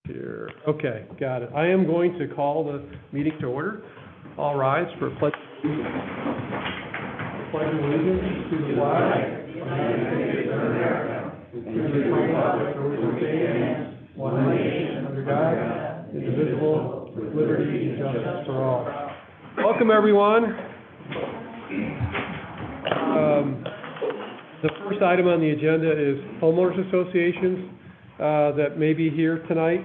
Here. Okay, got it. I am going to call the meeting to order. All rise for pledge of allegiance to the flag of the United States of America, and to the republic for which it stands, one nation under God, indivisible, with liberty and justice for all. Welcome, everyone. The first item on the agenda is homeowners associations that may be here tonight.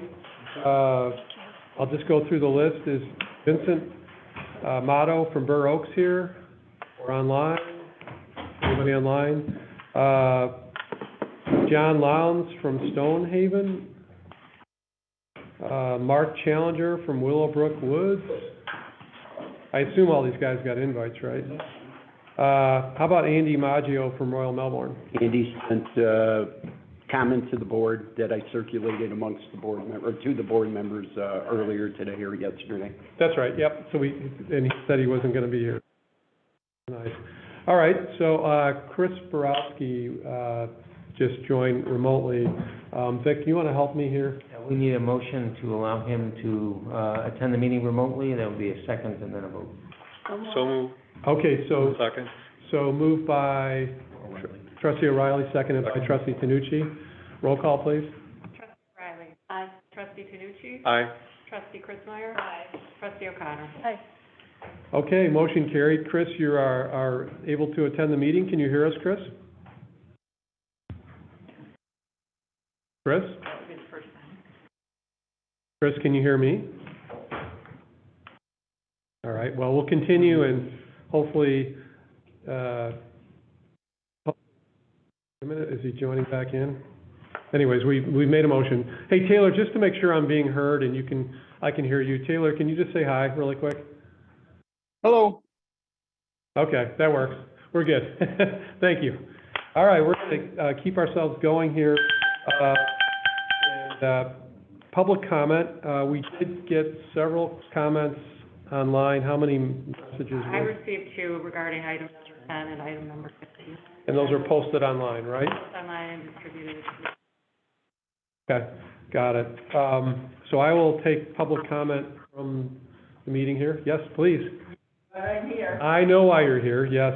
I'll just go through the list. Is Vincent Motto from Burr Oaks here or online? Anybody online? John Lowndes from Stonehaven. Mark Challenger from Willowbrook Woods. I assume all these guys got invites, right? How about Andy Maggio from Royal Melbourne? Andy sent comment to the board that I circulated amongst the board or to the board members earlier today or yesterday. That's right. Yep. So and he said he wasn't going to be here. Nice. All right. So Chris Borowski just joined remotely. Vic, you want to help me here? Yeah, we need a motion to allow him to attend the meeting remotely. There will be a second and then a vote. So moved. Okay. So Second. So moved by Trustee O'Reilly, seconded by Trustee Tanucci. Roll call, please. Trustee O'Reilly. Aye. Trustee Tanucci. Aye. Trustee Chrismeyer. Aye. Trustee O'Connor. Aye. Okay, motion carried. Chris, you are able to attend the meeting. Can you hear us, Chris? Chris? That would be the first time. Chris, can you hear me? All right, well, we'll continue and hopefully, a minute, is he joining back in? Anyways, we made a motion. Hey, Taylor, just to make sure I'm being heard and I can hear you. Taylor, can you just say hi really quick? Hello. Okay, that works. We're good. Thank you. All right, we're going to keep ourselves going here. Public comment. We did get several comments online. How many messages? I received 2 regarding item number 10 and item number 15. And those are posted online, right? Online and distributed. Okay, got it. So I will take public comment from the meeting here. Yes, please. I'm here. I know why you're here, yes.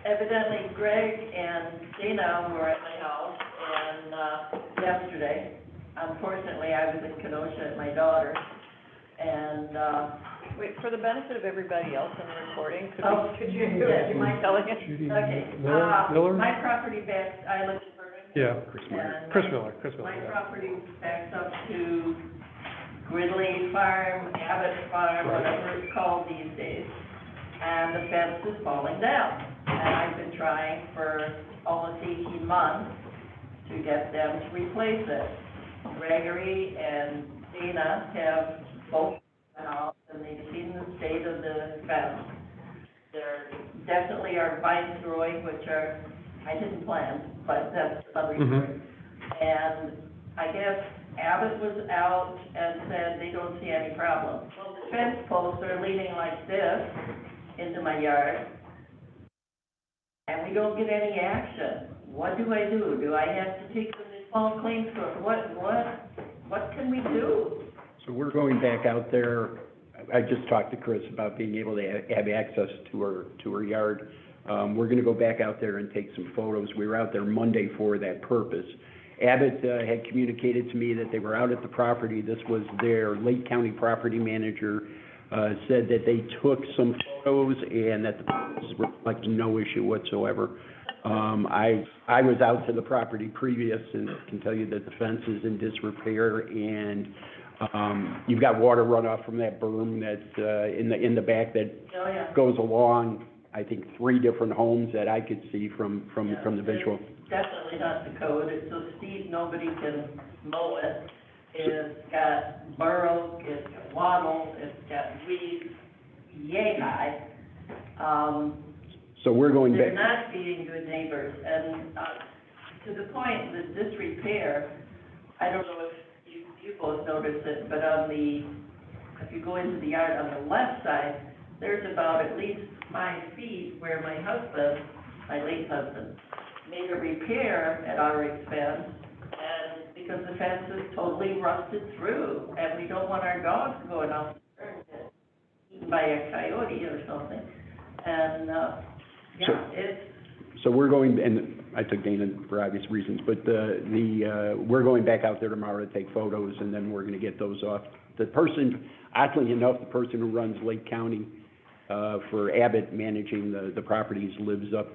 Evidently Greg and Dana were at my house and, yesterday. Unfortunately, I was in Kenosha at my daughter. And, wait, for the benefit of everybody else in the recording, could you mind telling us? Judy Okay. Miller? My property backs, I live in Bergen. Yeah, And Chris Miller. My Yeah. property backs up to Gridley Farm, Abbott Farm, whatever it's called these days. And the fence is falling down. And I've been trying for almost 18 months to get them to replace it. Gregory and Dana have both been out and they've seen the state of the fence. There definitely are vines growing, which I didn't plant, but that's another story. And I guess Abbott was out and said they don't see any problem. Well, the fence posts are leaning like this into my yard, and we don't get any action. What do I do? Do I have to take them to small claims court? What can we do? So we're going back out there. I just talked to Chris about being able to have access to her yard. We're going to go back out there and take some photos. We were out there Monday for that purpose. Abbott had communicated to me that they were out at the property. This was their Lake County property manager, said that they took some photos and that the photos reflect no issue whatsoever. I was out to the property previous and can tell you that the fence is in disrepair and you've got water runoff from that berm that's in the back that goes along, I think, 3 different homes that I could see from the visual. It's definitely not the code. It's so steep nobody can mow it. It's got burrows, it's got wattles, it's got weeds, yay high. So we're going They're back. not being good neighbors, and to the point that this repair, I don't know if you both noticed it, but if you go into the yard on the left side, there's about at least 5 feet where my husband, my late husband, made a repair at our expense, and because the fence is totally rusted through, and we don't want our dogs going out there and get eaten by a coyote or something. And, yeah, it's, So we're going, and I took Dana for obvious reasons, but we're going back out there tomorrow to take photos, and then we're gonna get those off. The person, oddly enough, the person who runs Lake County, for Abbott managing the properties lives up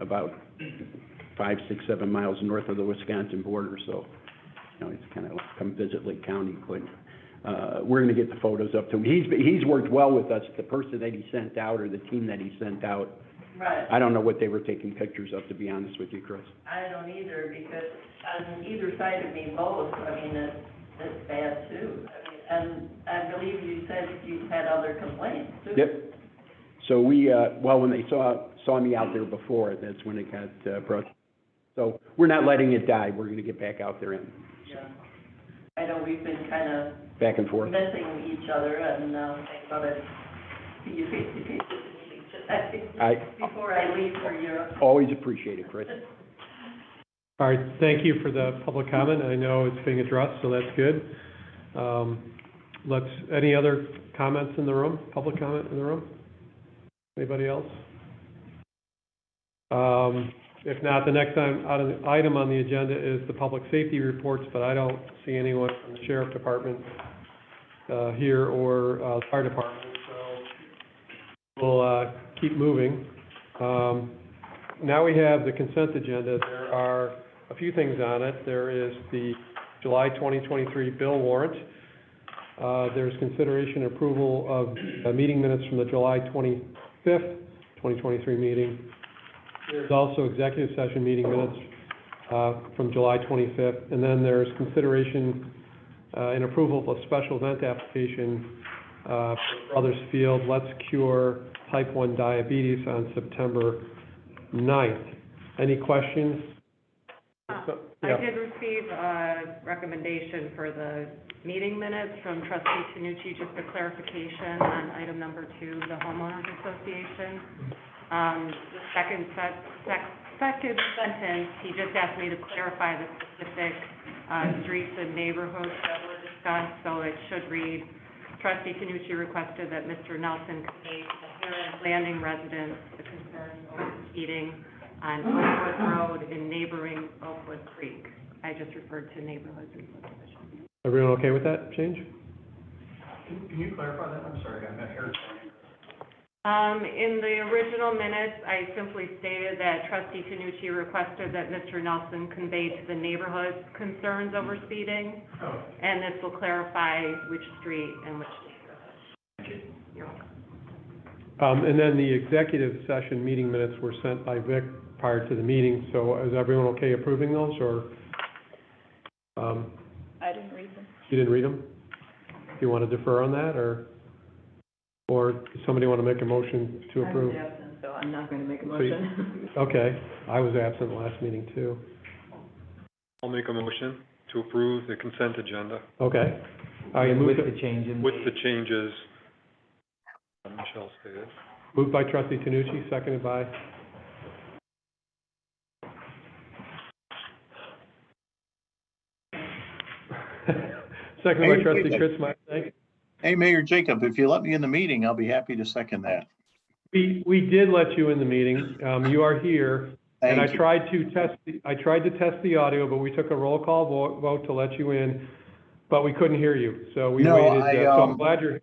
about 5, 6, 7 miles north of the Wisconsin border, so, you know, it's kind of like, come visit Lake County, but, we're gonna get the photos up to him. He's worked well with us, the person that he sent out, or the team that he sent out. right. I don't know what they were taking pictures of, to be honest with you, Chris. I don't either, because on either side of me both, I mean, it's bad too. I mean, and I believe you said you had other complaints too. Yep. So we, well, when they saw me out there before, that's when it got, brought. So we're not letting it die, we're gonna get back out there and, Yeah. I know we've been kind of back and forth. missing each other, and, I thought I'd see you face to face at the meeting today, before I leave for Europe. Always appreciate it, Chris. All right, thank you for the public comment. I know it's being addressed, so that's good. Any other comments in the room, public comment in the room? Anybody else? If not, the next item on the agenda is the public safety reports, but I don't see anyone from the sheriff department here or fire department, so we'll keep moving. Now we have the consent agenda. There are a few things on it. There is the July 2023 bill warrant. There's consideration and approval of meeting minutes from the July 25th, 2023 meeting. There's also executive session meeting minutes from July 25th. And then there's consideration and approval of a special event application for Brothers Field Let's Cure Type 1 Diabetes on September 9th. Any questions? I did receive a recommendation for the meeting minutes from trustee Tanucci, just a clarification on item number 2, the homeowners association. The second sentence, he just asked me to clarify the specific, streets and neighborhoods that were discussed, so it should read, trustee Tanucci requested that Mr. Nelson convey to the Heron Landing residents the concerns over speeding on Oakwood Road in neighboring Oakwood Creek. I just referred to neighborhoods and subdivisions. Everyone okay with that change? Can you clarify that? I'm sorry, I'm not here. In the original minutes, I simply stated that trustee Tanucci requested that Mr. Nelson convey to the neighborhood concerns over speeding, and this will clarify which street and which neighborhood. Thank you. You're welcome. And then the executive session meeting minutes were sent by Vic prior to the meeting, so is everyone okay approving those, or? I didn't read them. You didn't read them? Do you want to defer on that, or does somebody want to make a motion to approve? I was absent, so I'm not going to make a motion. Okay, I was absent last meeting too. I'll make a motion to approve the consent agenda Okay. You With moved, the change in. with the changes Michelle stated. moved by trustee Tanucci, seconded by? Seconded by trustee Chris Meyer, thank you. Hey, Mayor Jacob, if you let me in the meeting, I'll be happy to second that. We did let you in the meeting. You are here. And I Thank you. tried to test the audio, but we took a roll call vote to let you in, but we couldn't hear you. So we No, waited, so I'm glad you're,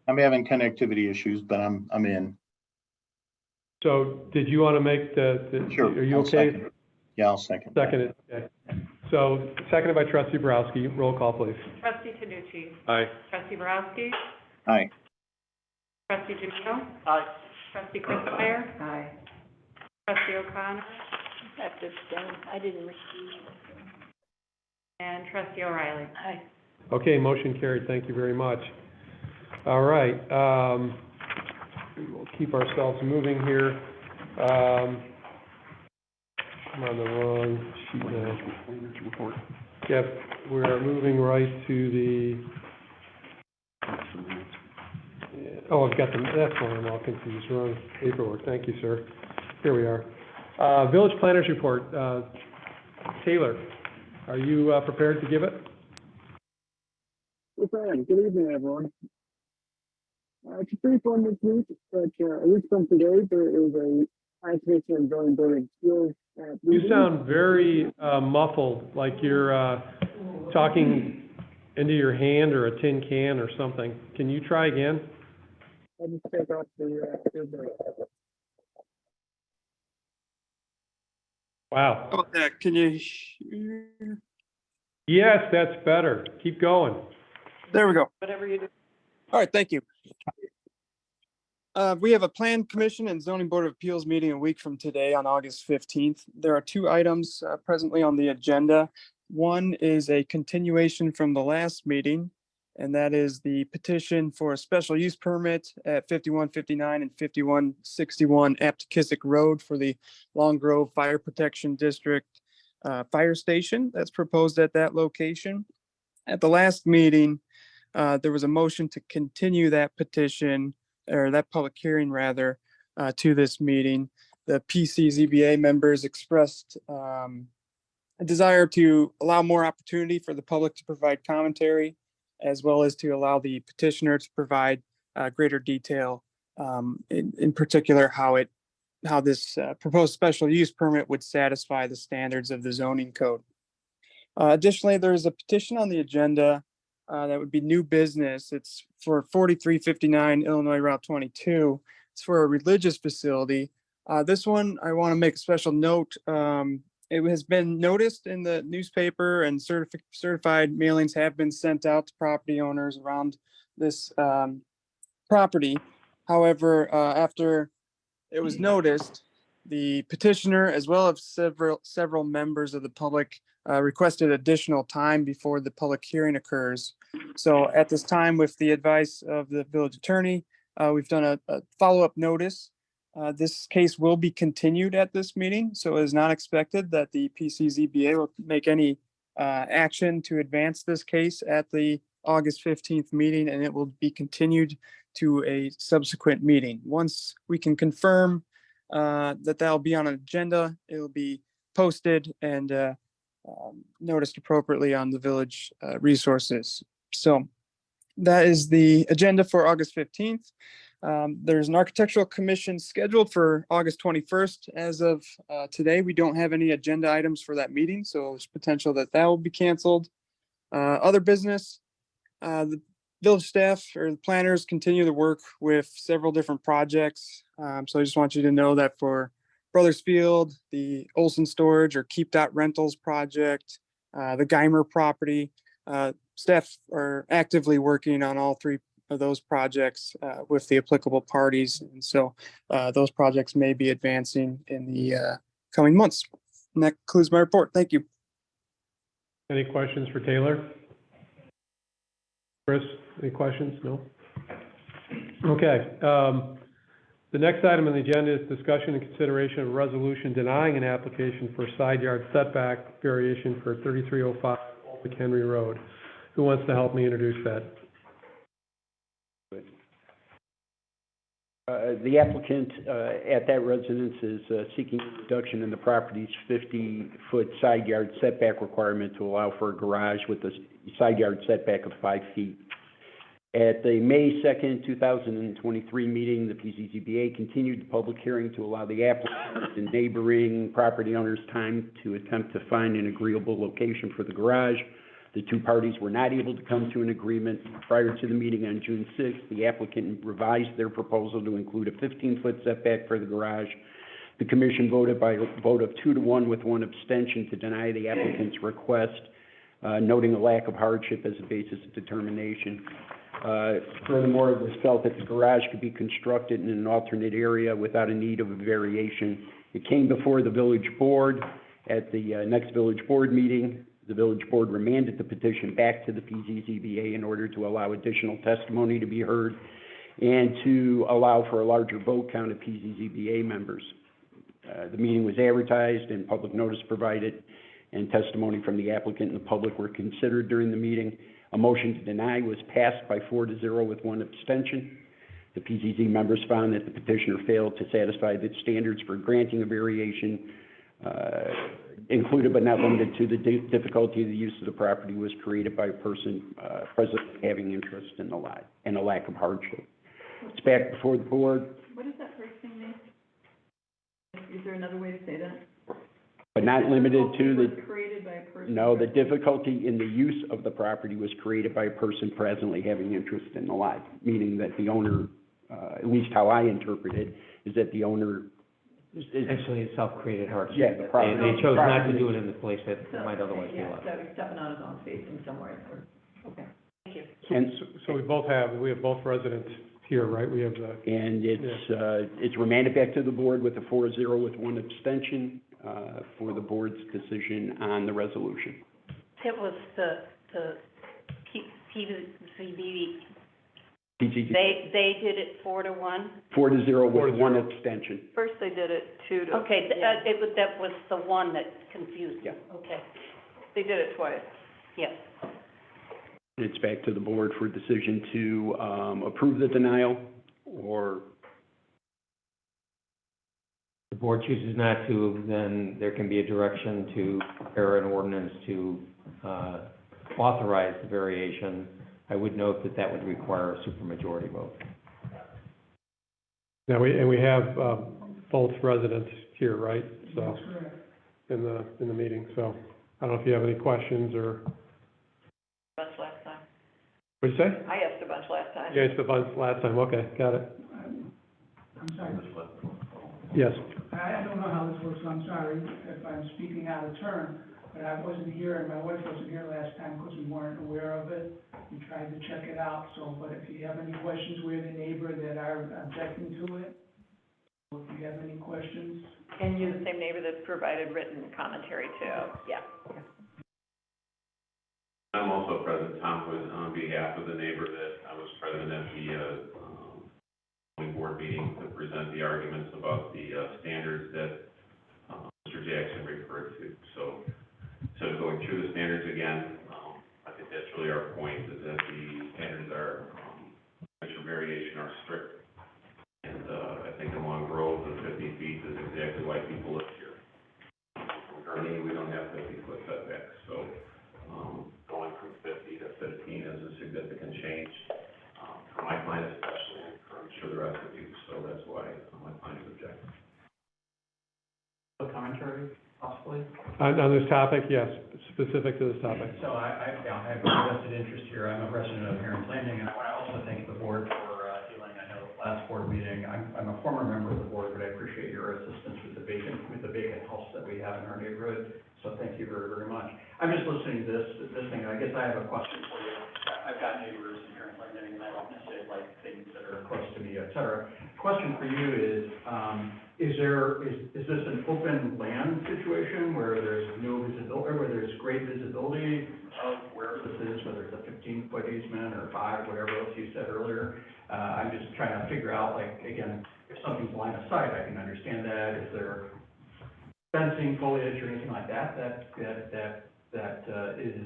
I'm having connectivity issues, but I'm in. so did you want to make Sure. are you I'll okay? second it. Yeah, I'll second. that. Seconded, okay. So seconded by trustee Borowski. Roll call, please. Trustee Tanucci. Aye. Trustee Borowski. Aye. Trustee Jamino. Aye. Trustee Chris Meyer. Aye. Trustee O'Connor. I have to abstain. I didn't receive. And trustee O'Reilly. Aye. Okay, motion carried. Thank you very much. All right, we'll keep ourselves moving here. I'm on the wrong sheet now. Yep, we're moving right to the, oh, I've got the, that's why I'm all confused, wrong paperwork. Thank you, sir. Here we are. Village Planners Report, Taylor. Are you prepared to give it? Yes, I am. Good evening, everyone. It's a brief one this week, but a week from today, there is a high commission and zoning board of appeals. You sound very muffled, like you're talking into your hand or a tin can or something. Can you try again? I'll just take off the Wow. How about that? Can you hear? Yes, that's better. Keep going. There we go. Whatever you do. All right, thank you. We have a Plan Commission and Zoning Board of Appeals meeting a week from today on August 15th. There are two items presently on the agenda. One is a continuation from the last meeting, and that is the petition for a special use permit at 5159 and 5161 Aptekissick Road for the Long Grove Fire Protection District fire station that's proposed at that location. At the last meeting, there was a motion to continue that petition, or that public hearing rather, to this meeting. The PCZBA members expressed a desire to allow more opportunity for the public to provide commentary, as well as to allow the petitioner to provide greater detail, in particular how this proposed special use permit would satisfy the standards of the zoning code. Additionally, there is a petition on the agenda that would be new business. It's for 4359 Illinois Route 22. It's for a religious facility. This one, I want to make a special note. It has been noticed in the newspaper, and certified mailings have been sent out to property owners around this property. However, after it was noticed, the petitioner, as well as several members of the public, requested additional time before the public hearing occurs. So at this time, with the advice of the village attorney, we've done a follow-up notice. This case will be continued at this meeting, so it is not expected that the PCZBA will make any action to advance this case at the August 15th meeting, and it will be continued to a subsequent meeting. Once we can confirm that that'll be on an agenda, it will be posted and noticed appropriately on the village resources. So that is the agenda for August 15th. There's an architectural commission scheduled for August 21st. As of today, we don't have any agenda items for that meeting, so there's potential that that will be canceled. Other business, the village staff or the planners continue to work with several different projects. So I just want you to know that for Brothers Field, the Olson Storage or Keep Dot Rentals project, the Geimer property, staff are actively working on all three of those projects with the applicable parties. And so those projects may be advancing in the coming months. And that concludes my report. Thank you. Any questions for Taylor? Chris, any questions? No? Okay. The next item on the agenda is discussion and consideration of a resolution denying an application for side yard setback variation for 3305 Old McHenry Road. Who wants to help me introduce that? The applicant at that residence is seeking a reduction in the property's 50-foot side yard setback requirement to allow for a garage with a side yard setback of 5 feet. At the May 2nd, 2023 meeting, the PCZBA continued the public hearing to allow the applicant and neighboring property owners time to attempt to find an agreeable location for the garage. The two parties were not able to come to an agreement. Prior to the meeting on June 6th, the applicant revised their proposal to include a 15-foot setback for the garage. The commission voted by a vote of 2-1 with one abstention to deny the applicant's request, noting a lack of hardship as a basis of determination. Furthermore, it was felt that the garage could be constructed in an alternate area without a need of a variation. It came before the village board. At the next village board meeting, the village board remanded the petition back to the PCZBA in order to allow additional testimony to be heard and to allow for a larger vote count of PCZBA members. The meeting was advertised and public notice provided, and testimony from the applicant and the public were considered during the meeting. A motion to deny was passed by 4-0 with one abstention. The PCZ members found that the petitioner failed to satisfy the standards for granting a variation included but not limited to the difficulty of the use of the property was created by a person, presently having interest in the lot and a lack of hardship. It's back before the board, What does that first thing mean? Is there another way to say that? but not limited to the, Was created by a person? no, the difficulty in the use of the property was created by a person presently having interest in the lot, meaning that the owner, at least how I interpret it, is that the owner is, Actually, it's self-created hardship. yeah, the property. They chose not to property- do it in the place that So, might otherwise be yeah, allowed. so he's stepping on his own feet in somewhere, or, okay. Thank you. And, So we have both residents here, right? We have the, and it's remanded back to the board with a 4-0 with one abstention, for the board's decision on the resolution. It was the PCB, PCG, they did it 4-1? 4-0 with 4-0. one abstention. First they did it 2 to. Okay, yeah. that was the one that confused me. Yeah. Okay, They did it twice. yes. It's back to the board for decision to, approve the denial, or, The board chooses not to, then there can be a direction to prepare an ordinance to authorize the variation. I would note that that would require a supermajority vote. now, we have, both residents here, right? So, in the meeting, so I don't know if you have any questions or, Bunch last time. what'd you say? I asked a bunch last time. Yeah, it's the bunch last time, okay, got it. I'm sorry, Yes, I don't know how this works, so I'm sorry if I'm speaking out of turn, but I wasn't here, and my wife wasn't here last time because we weren't aware of it. We tried to check it out, so, but if you have any questions, we're the neighbor that are objecting to it. If you have any questions, And you're the same neighbor that provided written commentary too? Yeah. I'm also present, Tom Hood, on behalf of the neighbor that I was present at the, board meeting to present the arguments about the, standards that, Mr. Jackson referred to. So, instead of going through the standards again, I think that's really our point, is that the standards are, measure variation are strict. And, I think along Grove, the 50 feet is exactly why people live here. From Gurnee, we don't have 50-foot setbacks, so, going from 50 to 15 is a significant change, for my client especially, and for, I'm sure, the rest of you, so that's why my client is objecting. A commentary, possibly? on this topic, yes, specific to this topic. So I have a vested interest here. I'm a resident of Heron's Landing, and I want to also thank the board for dealing, I know, last board meeting. I'm a former member of the board, but I appreciate your assistance with the vacant house that we have in our neighborhood. So thank you very, very much. I'm just listening to this thing, and I guess I have a question for you. I've got neighbors in Heron's Landing, and I don't necessarily like things that are close to me, et cetera. Question for you is this an open land situation where there's no visibility, or where there's great visibility of where this is, whether it's a 15-foot easement or 5, whatever else you said earlier? I'm just trying to figure out, like, again, if something's line of sight, I can understand that. Is there fencing, foliage, or anything like that is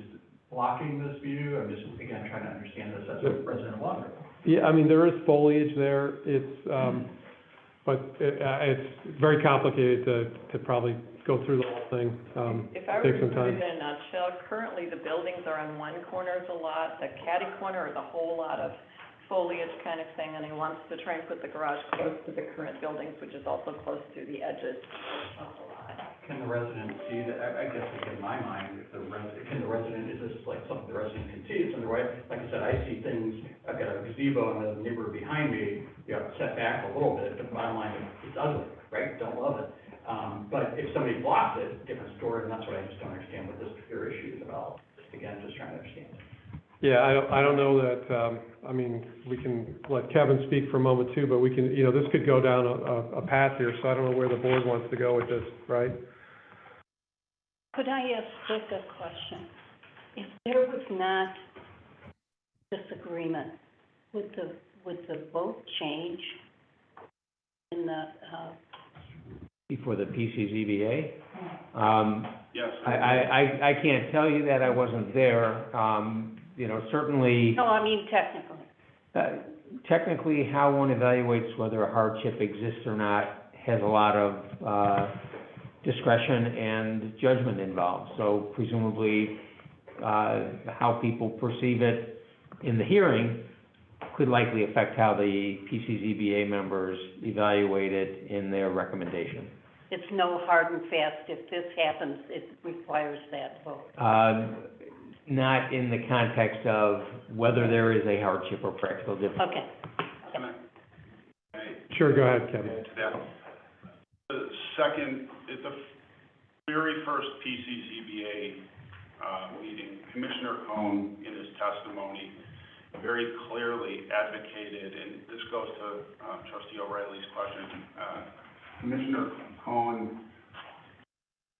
blocking this view? I'm just, again, trying to understand this as a resident of Long Grove. Yeah, I mean, there is foliage there, it's, but it's very complicated to probably go through the whole thing, If I were take to some put time. it in a nutshell, currently the buildings are on one corner of the lot, the catty corner is a whole lot of foliage kind of thing, and he wants to try and put the garage close to the current buildings, which is also close to the edges of the lot. Can the resident see that? I guess, like, in my mind, if can the resident, is this like something the resident can see? It's under, like I said, I see things, I've got a gazebo and a neighbor behind me, set back a little bit, but the bottom line, it's ugly, right? Don't love it. But if somebody blocks it, different story, and that's what I just don't understand what this particular issue is about. Just again, just trying to understand. Yeah, I don't know that, I mean, we can let Kevin speak for a moment too, but we can, this could go down a path here, so I don't know where the board wants to go with this, right? Could I ask Dick a question? If there was not disagreement, would the vote change in the, Before the PCZBA? Yes. I can't tell you that, I wasn't there. Certainly, no, I mean technically. technically, how one evaluates whether a hardship exists or not has a lot of discretion and judgment involved. So presumably, how people perceive it in the hearing could likely affect how the PCZBA members evaluate it in their recommendation. It's no hard and fast, if this happens, it requires that vote. Not in the context of whether there is a hardship or practical difficulty. Okay. Sure, go ahead, Kevin. The second, at the very first PCZBA meeting, Commissioner Cohn, in his testimony, very clearly advocated, and this goes to Trustee O'Reilly's question, Commissioner Cohn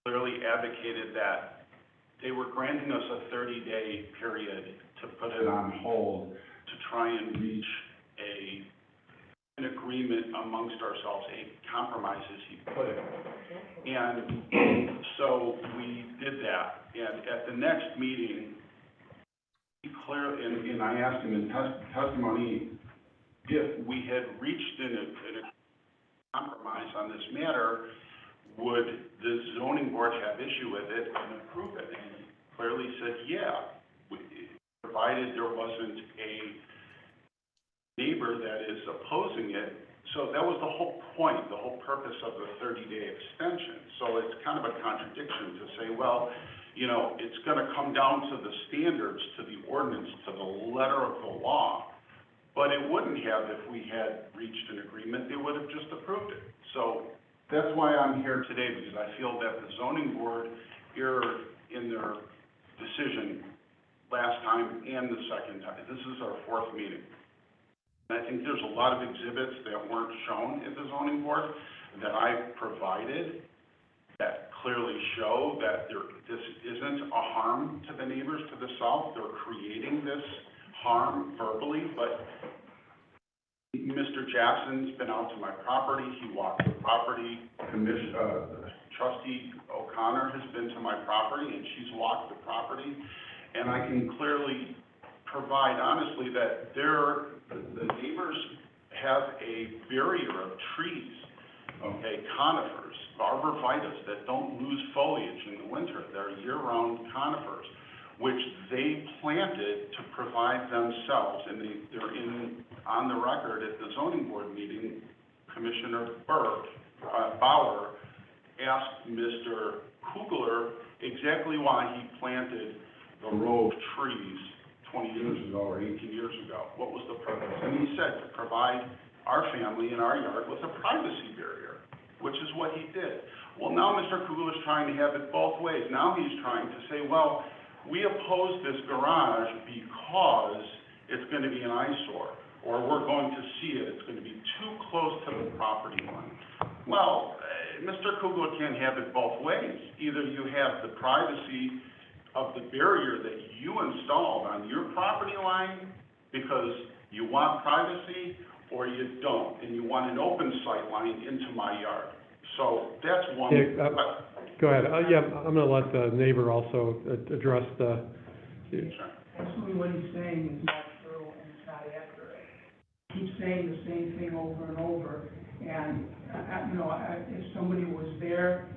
clearly advocated that they were granting us a 30-day period to put it on hold to try and reach an agreement amongst ourselves, a compromise, as he put it. And so we did that. And at the next meeting, he clearly, and I asked him in testimony, if we had reached a compromise on this matter, would the zoning board have issue with it and approve it? And he clearly said, yeah, provided there wasn't a neighbor that is opposing it. So that was the whole point, the whole purpose of the 30-day extension. So it's kind of a contradiction to say, well, you know, it's going to come down to the standards, to the ordinance, to the letter of the law. But it wouldn't have if we had reached an agreement. They would have just approved it. So that's why I'm here today, because I feel that the zoning board erred in their decision last time and the second time. This is our fourth meeting. And I think there's a lot of exhibits that weren't shown at the zoning board that I provided that clearly show that this isn't a harm to the neighbors to the south. They're creating this harm verbally, but Mr. Jackson's been out to my property. He walked the property. Trustee O'Connor has been to my property, and she's walked the property. And I can clearly provide honestly that the neighbors have a barrier of trees, okay, conifers, arborvitaes that don't lose foliage in the winter. They're year-round conifers, which they planted to provide themselves. And they're on the record at the zoning board meeting, Commissioner Bauer asked Mr. Kugler exactly why he planted the row of trees 20 years ago or 18 years ago. What was the purpose? And he said to provide our family in our yard with a privacy barrier, which is what he did. Well, now Mr. Kugler is trying to have it both ways. Now he's trying to say, well, we oppose this garage because it's going to be an eyesore, or we're going to see it. It's going to be too close to the property line. Well, Mr. Kugler can't have it both ways. Either you have the privacy of the barrier that you installed on your property line because you want privacy, or you don't, and you want an open sight line into my yard. So that's one. Yeah, go ahead. Yeah, I'm going to let the neighbor also address the. Actually, what he's saying is not true and it's not accurate. He keeps saying the same thing over and over. And, if somebody was there,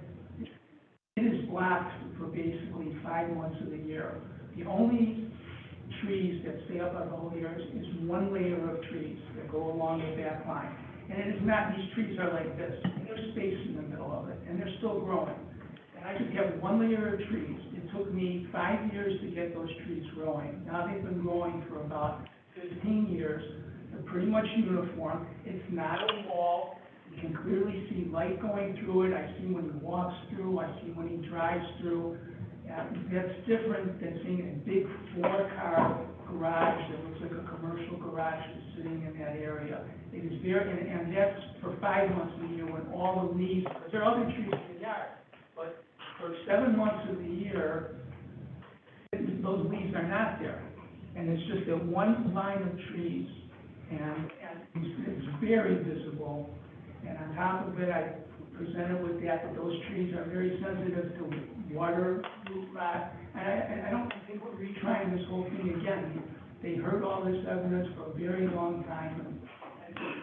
it is blocked for basically 5 months of the year. The only trees that stay up on the whole year is one layer of trees that go along the back line. And it is not, these trees are like this. There's space in the middle of it, and they're still growing. And I just have one layer of trees. It took me 5 years to get those trees growing. Now they've been growing for about 15 years. They're pretty much uniform. It's not a wall. You can clearly see light going through it. I see when he walks through. I see when he drives through. That's different than seeing a big 4-car garage that looks like a commercial garage that's sitting in that area. It is very, and that's for 5 months of the year when all the leaves, there are other trees in the yard, but for 7 months of the year, those leaves are not there. And it's just that one line of trees, and it's very visible. And on top of it, I presented with that those trees are very sensitive to water, root rot. And I don't think we're retrying this whole thing again. They heard all this evidence for a very long time, and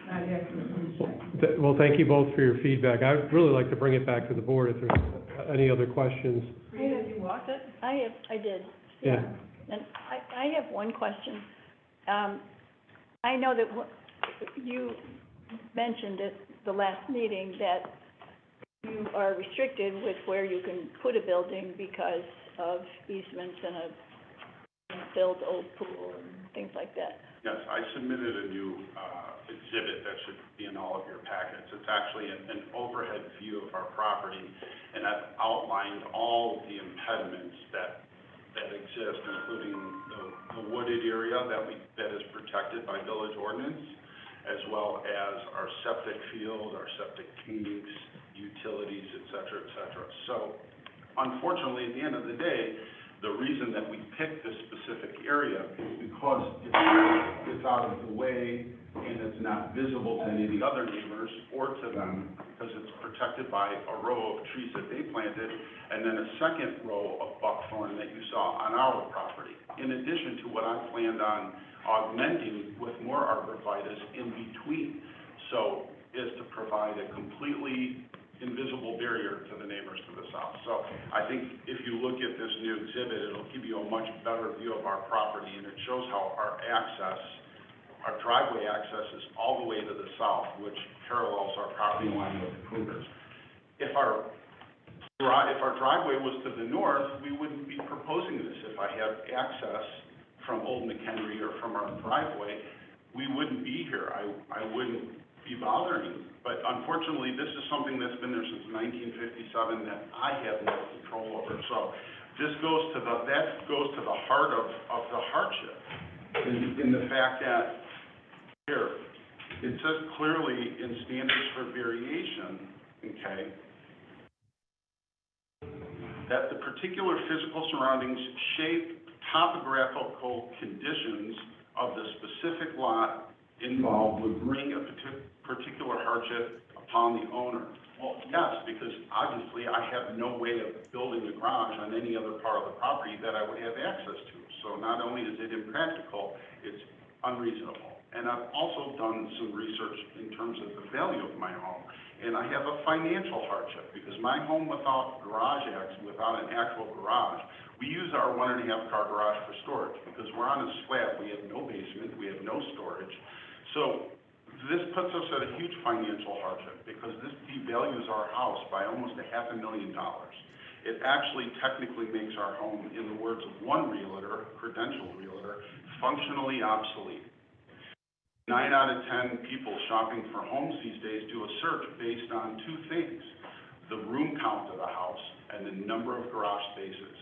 not accurate what he's saying. Well, thank you both for your feedback. I'd really like to bring it back to the board if there's any other questions. Did you walk it? I did. Yeah. And I have one question. I know that you mentioned at the last meeting that you are restricted with where you can put a building because of easements and a built old pool and things like that. Yes, I submitted a new exhibit that should be in all of your packets. It's actually an overhead view of our property, and I've outlined all the impediments that exist, including the wooded area that is protected by village ordinance, as well as our septic field, our septic tanks, utilities, et cetera, et cetera. So unfortunately, at the end of the day, the reason that we picked this specific area is because it's out of the way and it's not visible to any of the other neighbors or to them, because it's protected by a row of trees that they planted and then a second row of buckthorn that you saw on our property, in addition to what I planned on augmenting with more arborvitae in between, so is to provide a completely invisible barrier to the neighbors to the south. So I think if you look at this new exhibit, it'll give you a much better view of our property, and it shows how our driveway access is all the way to the south, which parallels our property line with the Cougars. If our driveway was to the north, we wouldn't be proposing this. If I had access from Old McHenry or from our driveway, we wouldn't be here. I wouldn't be bothering. But unfortunately, this is something that's been there since 1957 that I have no control over. So this goes to the heart of the hardship, in the fact that here, it says clearly in standards for variation, okay, that the particular physical surroundings, shape, topographical conditions of the specific lot involved would bring a particular hardship upon the owner. Well, yes, because obviously I have no way of building a garage on any other part of the property that I would have access to. So not only is it impractical, it's unreasonable. And I've also done some research in terms of the value of my home. And I have a financial hardship because my home without without an actual garage, we use our 1.5 car garage for storage because we're on a slab. We have no basement, we have no storage. So this puts us at a huge financial hardship because this devalues our house by almost $500,000. It actually technically makes our home, in the words of one realtor, credentialed realtor, functionally obsolete. 9 out of 10 people shopping for homes these days do a search based on two things: the room count of the house and the number of garage spaces.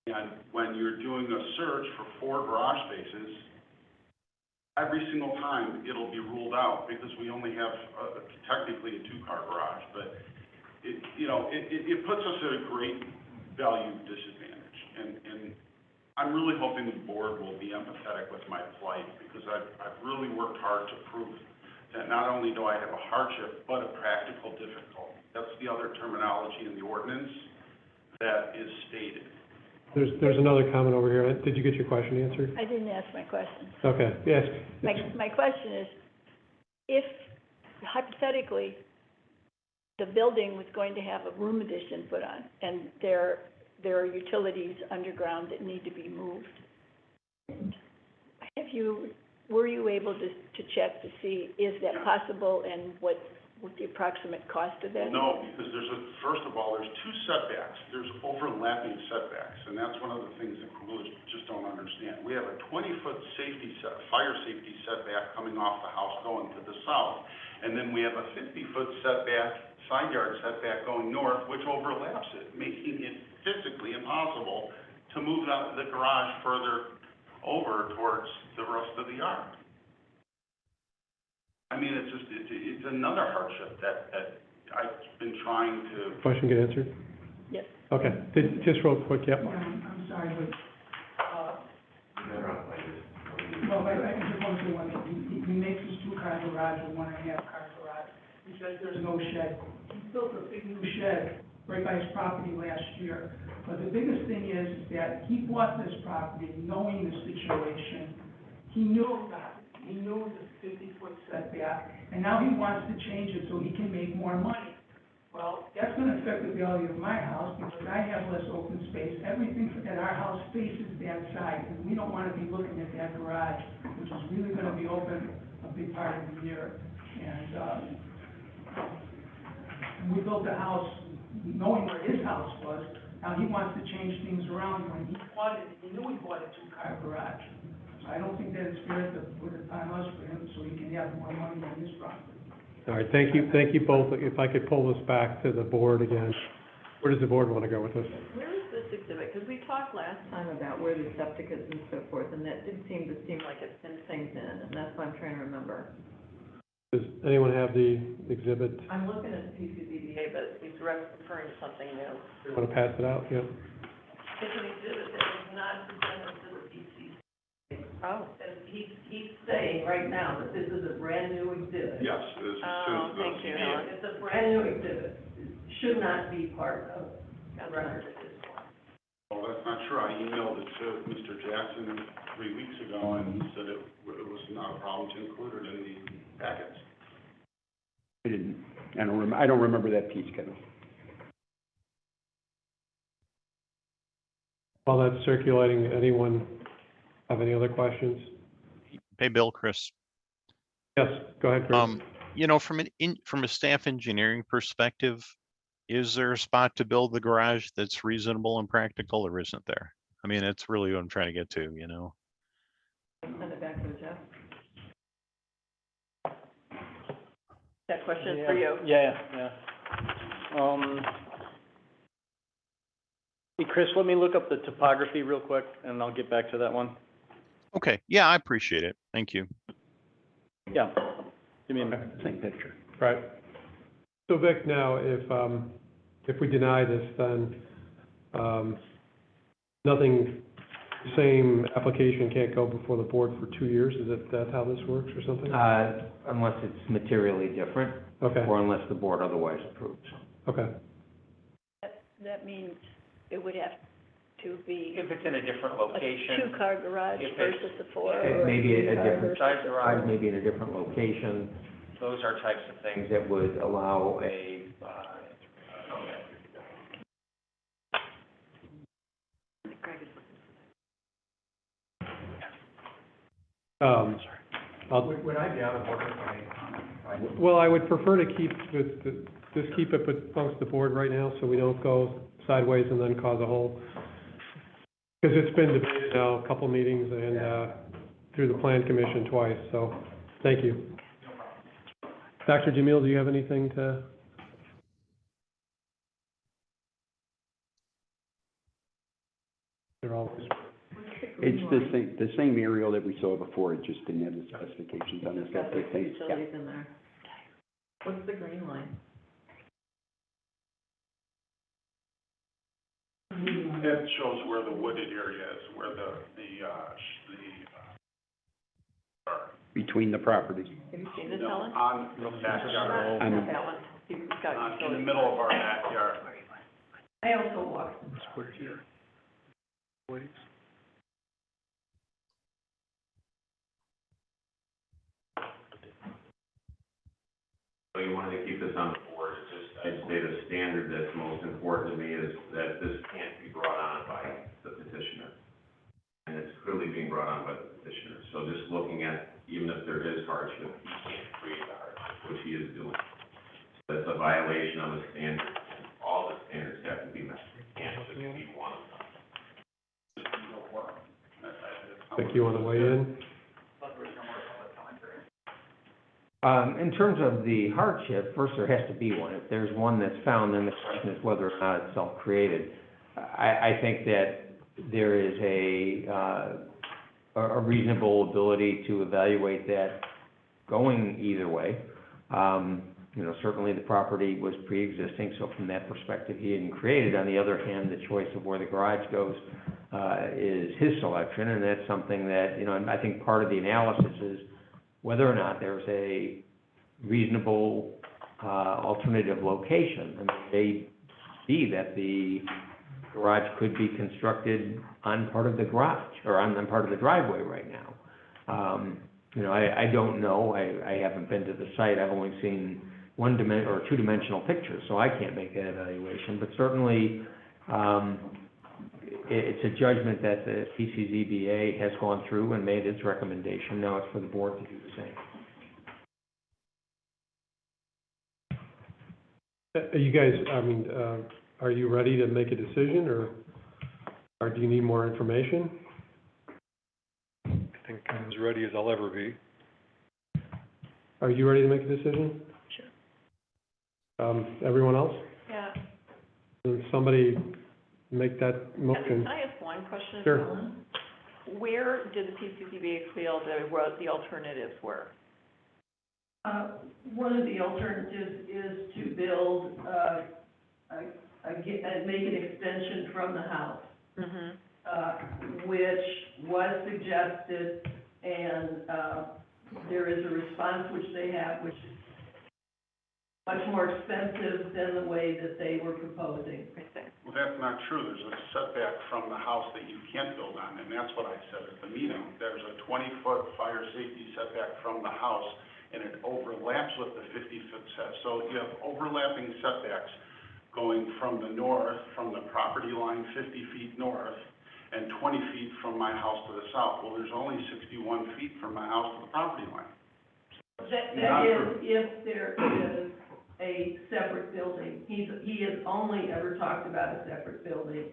And when you're doing a search for 4 garage spaces, every single time it'll be ruled out because we only have technically a 2-car garage. But it puts us at a great value disadvantage. And I'm really hoping the board will be empathetic with my plight because I've really worked hard to prove that not only do I have a hardship, but a practical difficulty. That's the other terminology in the ordinance that is stated. There's another comment over here. Did you get your question answered? I didn't ask my question. Okay, yes. My question is, if hypothetically, the building was going to have a room addition put on, and there are utilities underground that need to be moved, were you able to check to see, is that possible, and what the approximate cost of that is? No, because first of all, there's 2 setbacks. There's overlapping setbacks, and that's one of the things that coolers just don't understand. We have a 20-foot fire safety setback coming off the house going to the south, and then we have a 50-foot side yard setback going north, which overlaps it, making it physically impossible to move the garage further over towards the rest of the yard. I mean, it's another hardship that I've been trying to. Question get answered? Yes. Okay, just real quick, yep. Yeah, I'm sorry, but, Better off like this. well, I just want to say one thing. He makes his 2-car garage a 1.5-car garage. He says there's no shed. He built a big new shed right by his property last year. But the biggest thing is that he bought this property knowing the situation. He knew that He knew the 50-foot setback, and now he wants to change it so he can make more money. Well, that's gonna affect the value of my house, because I have less open space. Everything at our house faces that side, and we don't wanna be looking at that garage, which is really gonna be open a big part of the year. And we built the house knowing where his house was. Now he wants to change things around. When he bought it, he knew he bought a two-car garage. So I don't think that it's fair to put it on us for him, so he can have more money on his property. All right, thank you both. If I could pull this back to the board again. Where does the board want to go with this? Where is this exhibit? Because we talked last time about where the septic is and so forth, and that did seem like it's been things in, and that's what I'm trying to remember. Does anyone have the exhibit? I'm looking at the PCBA, but he's referring to something new. You want to pass it out? Yeah. It's an exhibit that was not presented to the PCC. Oh. And he's saying right now that this is a brand-new exhibit. Yes, this is. Oh, thank you, Helen. It's a brand-new exhibit. It should not be part of the record at this point. Well, that's not true. I emailed it to Mr. Jackson 3 weeks ago, and he said it was not a problem to include it in the packets. I don't remember that piece, Kevin. While that's circulating, anyone have any other questions? Hey, Bill, Chris. Yes, go ahead, Chris. You know, from a staff engineering perspective, is there a spot to build the garage that's reasonable and practical, or isn't there? I mean, it's really what I'm trying to get to, you know? Send it back to Jeff. That question is for you. Yeah. Hey, Chris, let me look up the topography real quick, and I'll get back to that one. Okay, yeah, I appreciate it. Thank you. Yeah. Give me a minute. Same picture. Right. So Vic, now, if we deny this, then, same application can't go before the board for 2 years? That how this works or something? Unless it's materially different. Okay. Or unless the board otherwise approves. Okay. That means it would have to be If it's in a different a location, two-car garage If it's- versus a four. It or may be a two-car different versus size a garage, four. maybe in a different location, those are types of things. things that would allow a, Would I be out of order if I Well, I would prefer to just keep it amongst the board right now, so we don't go sideways and then cause a whole, because it's been debated now, a couple meetings and, through the plan commission twice, so, thank you. Dr. Jamil, do you have anything to? They're always. It's the same aerial that we saw before, it just didn't have the specifications on the It's got septic those tank. utilities in there. What's the green line? It shows where the wooded area is, where the Between the properties. Have you seen this, Helen? on the backyard, Not that one. He's got in the utilities. middle of our backyard. I also walked. So you wanted to keep this on the board, it's just, I'd say the standard that's most important to me is that this can't be brought on by the petitioner. And it's clearly being brought on by the petitioner, so just looking at, even if there is hardship, he can't create the hardship, which he is doing. That's a violation of the standard, and all the standards have to be met, you can't just be one of them. Vic, you want to weigh in? in terms of the hardship, first there has to be one. If there's one that's found, then the question is whether or not it's self-created. I think that there is a reasonable ability to evaluate that going either way. Certainly the property was pre-existing, so from that perspective, he didn't create it. On the other hand, the choice of where the garage goes is his selection, and that's something that, and I think part of the analysis is whether or not there's a reasonable alternative location. I mean, it may be that the garage could be constructed on part of the garage, or on part of the driveway right now. You know, I don't know, I haven't been to the site, I've only seen or two-dimensional pictures, so I can't make that evaluation, but certainly, it's a judgment that the PCZBA has gone through and made its recommendation, now it's for the board to do the same. You guys, are you ready to make a decision, or do you need more information? I think I'm as ready as I'll ever be. Are you ready to make a decision? Sure. Everyone else? Yeah. Can somebody make that motion? Can I ask one question? Sure. Ellen? Where did the PCCBA feel that what the alternatives were? One of the alternatives is to build, make an extension from the house. Mm-hmm. Which was suggested, and there is a response which they have, which is much more expensive than the way that they were proposing. Well, that's not true. There's a setback from the house that you can't build on, and that's what I said at the meeting. There's a 20-foot fire safety setback from the house, and it overlaps with the 50-foot set. So you have overlapping setbacks going from the north, from the property line 50 feet north, and 20 feet from my house to the south. Well, there's only 61 feet from my house to the property line. That is, if there is a separate building. He has only ever talked about a separate building.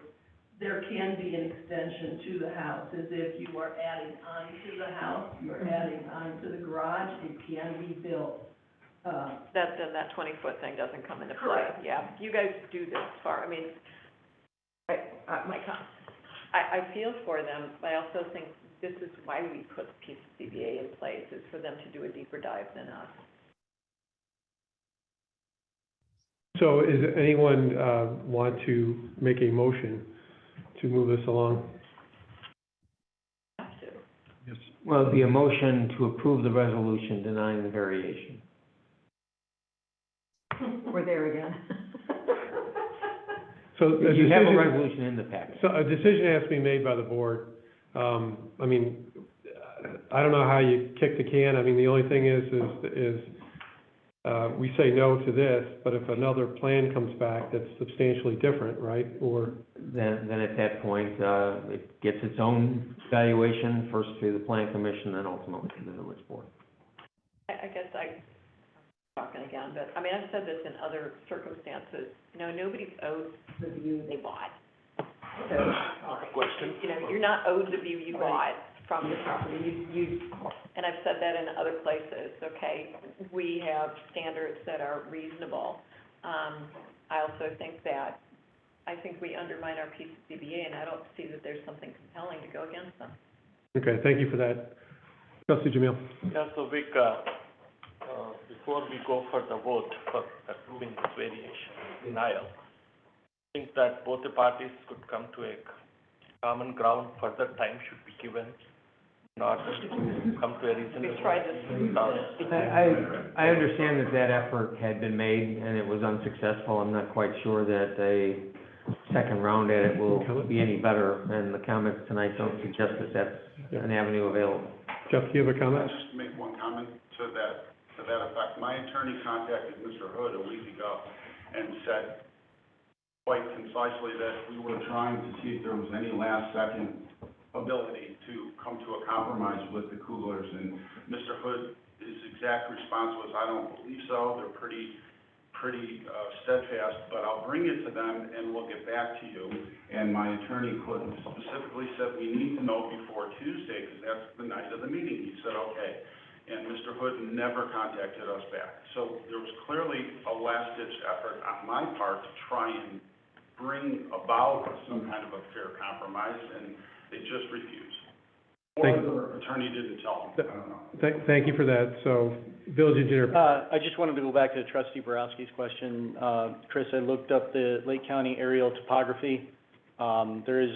There can be an extension to the house, as if you are adding on to the house, you're adding on to the garage, it can be built. Then that 20-foot thing doesn't come into play. Correct. Yeah, you guys do this far, I mean, I feel for them, but I also think this is why we put the PCCBA in place, is for them to do a deeper dive than us. So is anyone, want to make a motion to move this along? Have to. Yes. Well, it'd be a motion to approve the resolution denying the variation. We're there again. So a You have a decision- resolution in the package. So a decision has to be made by the board. I mean, I don't know how you kick the can. I mean, the only thing is we say no to this, but if another plan comes back that's substantially different, right? Or, Then at that point, it gets its own evaluation, first through the plan commission, then ultimately to the village board. I guess I'm talking again, but, I mean, I've said this in other circumstances, you know, nobody's owed the view they bought. So, you know, you're not owed the view you bought from the property, and I've said that in other places, okay? We have standards that are reasonable. I also think we undermine our PCCBA, and I don't see that there's something compelling to go against them. okay, thank you for that. Trustee Jamil? Yeah, so Vic, before we go for the vote for approving this variation, denial, I think that both the parties could come to a common ground, further time should be given in order to come to a reasonable. We've tried this. I understand that effort had been made and it was unsuccessful. I'm not quite sure that a second round at it will be any better, and the comments tonight don't suggest that that's an avenue available. Jeff, do you have a comment? I'll just make one comment to that effect. My attorney contacted Mr. Hood a week ago and said quite concisely that we were trying to see if there was any last-second ability to come to a compromise with the Kuglers, and Mr. Hood, his exact response was, I don't believe so, they're pretty steadfast, but I'll bring it to them and we'll get back to you. And my attorney specifically said, we need to know before Tuesday, because that's the night of the meeting. He said, okay. And Mr. Hood never contacted us back. So there was clearly a last-ditch effort on my part to try and bring about some kind of a fair compromise, and they just refused. Or the attorney didn't tell them, I don't know. Thank you for that. So, village engineer. I just wanted to go back to Trustee Borowski's question. Chris, I looked up the Lake County aerial topography. There is,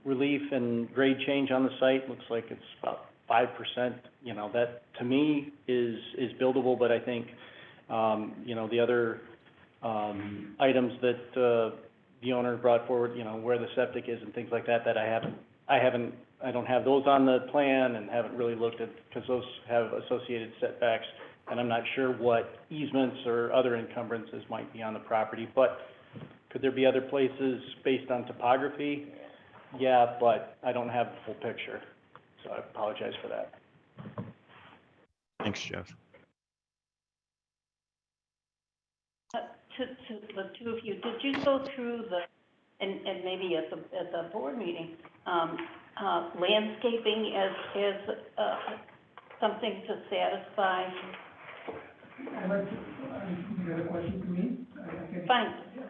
relief and grade change on the site. Looks like it's about 5%. You know, that to me is buildable, but I think, you know, the other, items that, the owner brought forward, you know, where the septic is and things like that, that I haven't I don't have those on the plan and haven't really looked at, because those have associated setbacks, and I'm not sure what easements or other encumbrances might be on the property, but could there be other places based on topography? Yeah, but I don't have the full picture, so I apologize for that. Thanks, Jeff. To the two of you, did you go through and maybe at the board meeting, landscaping as something to satisfy? I'd like to, you got a question for me? I can- Fine. Yes.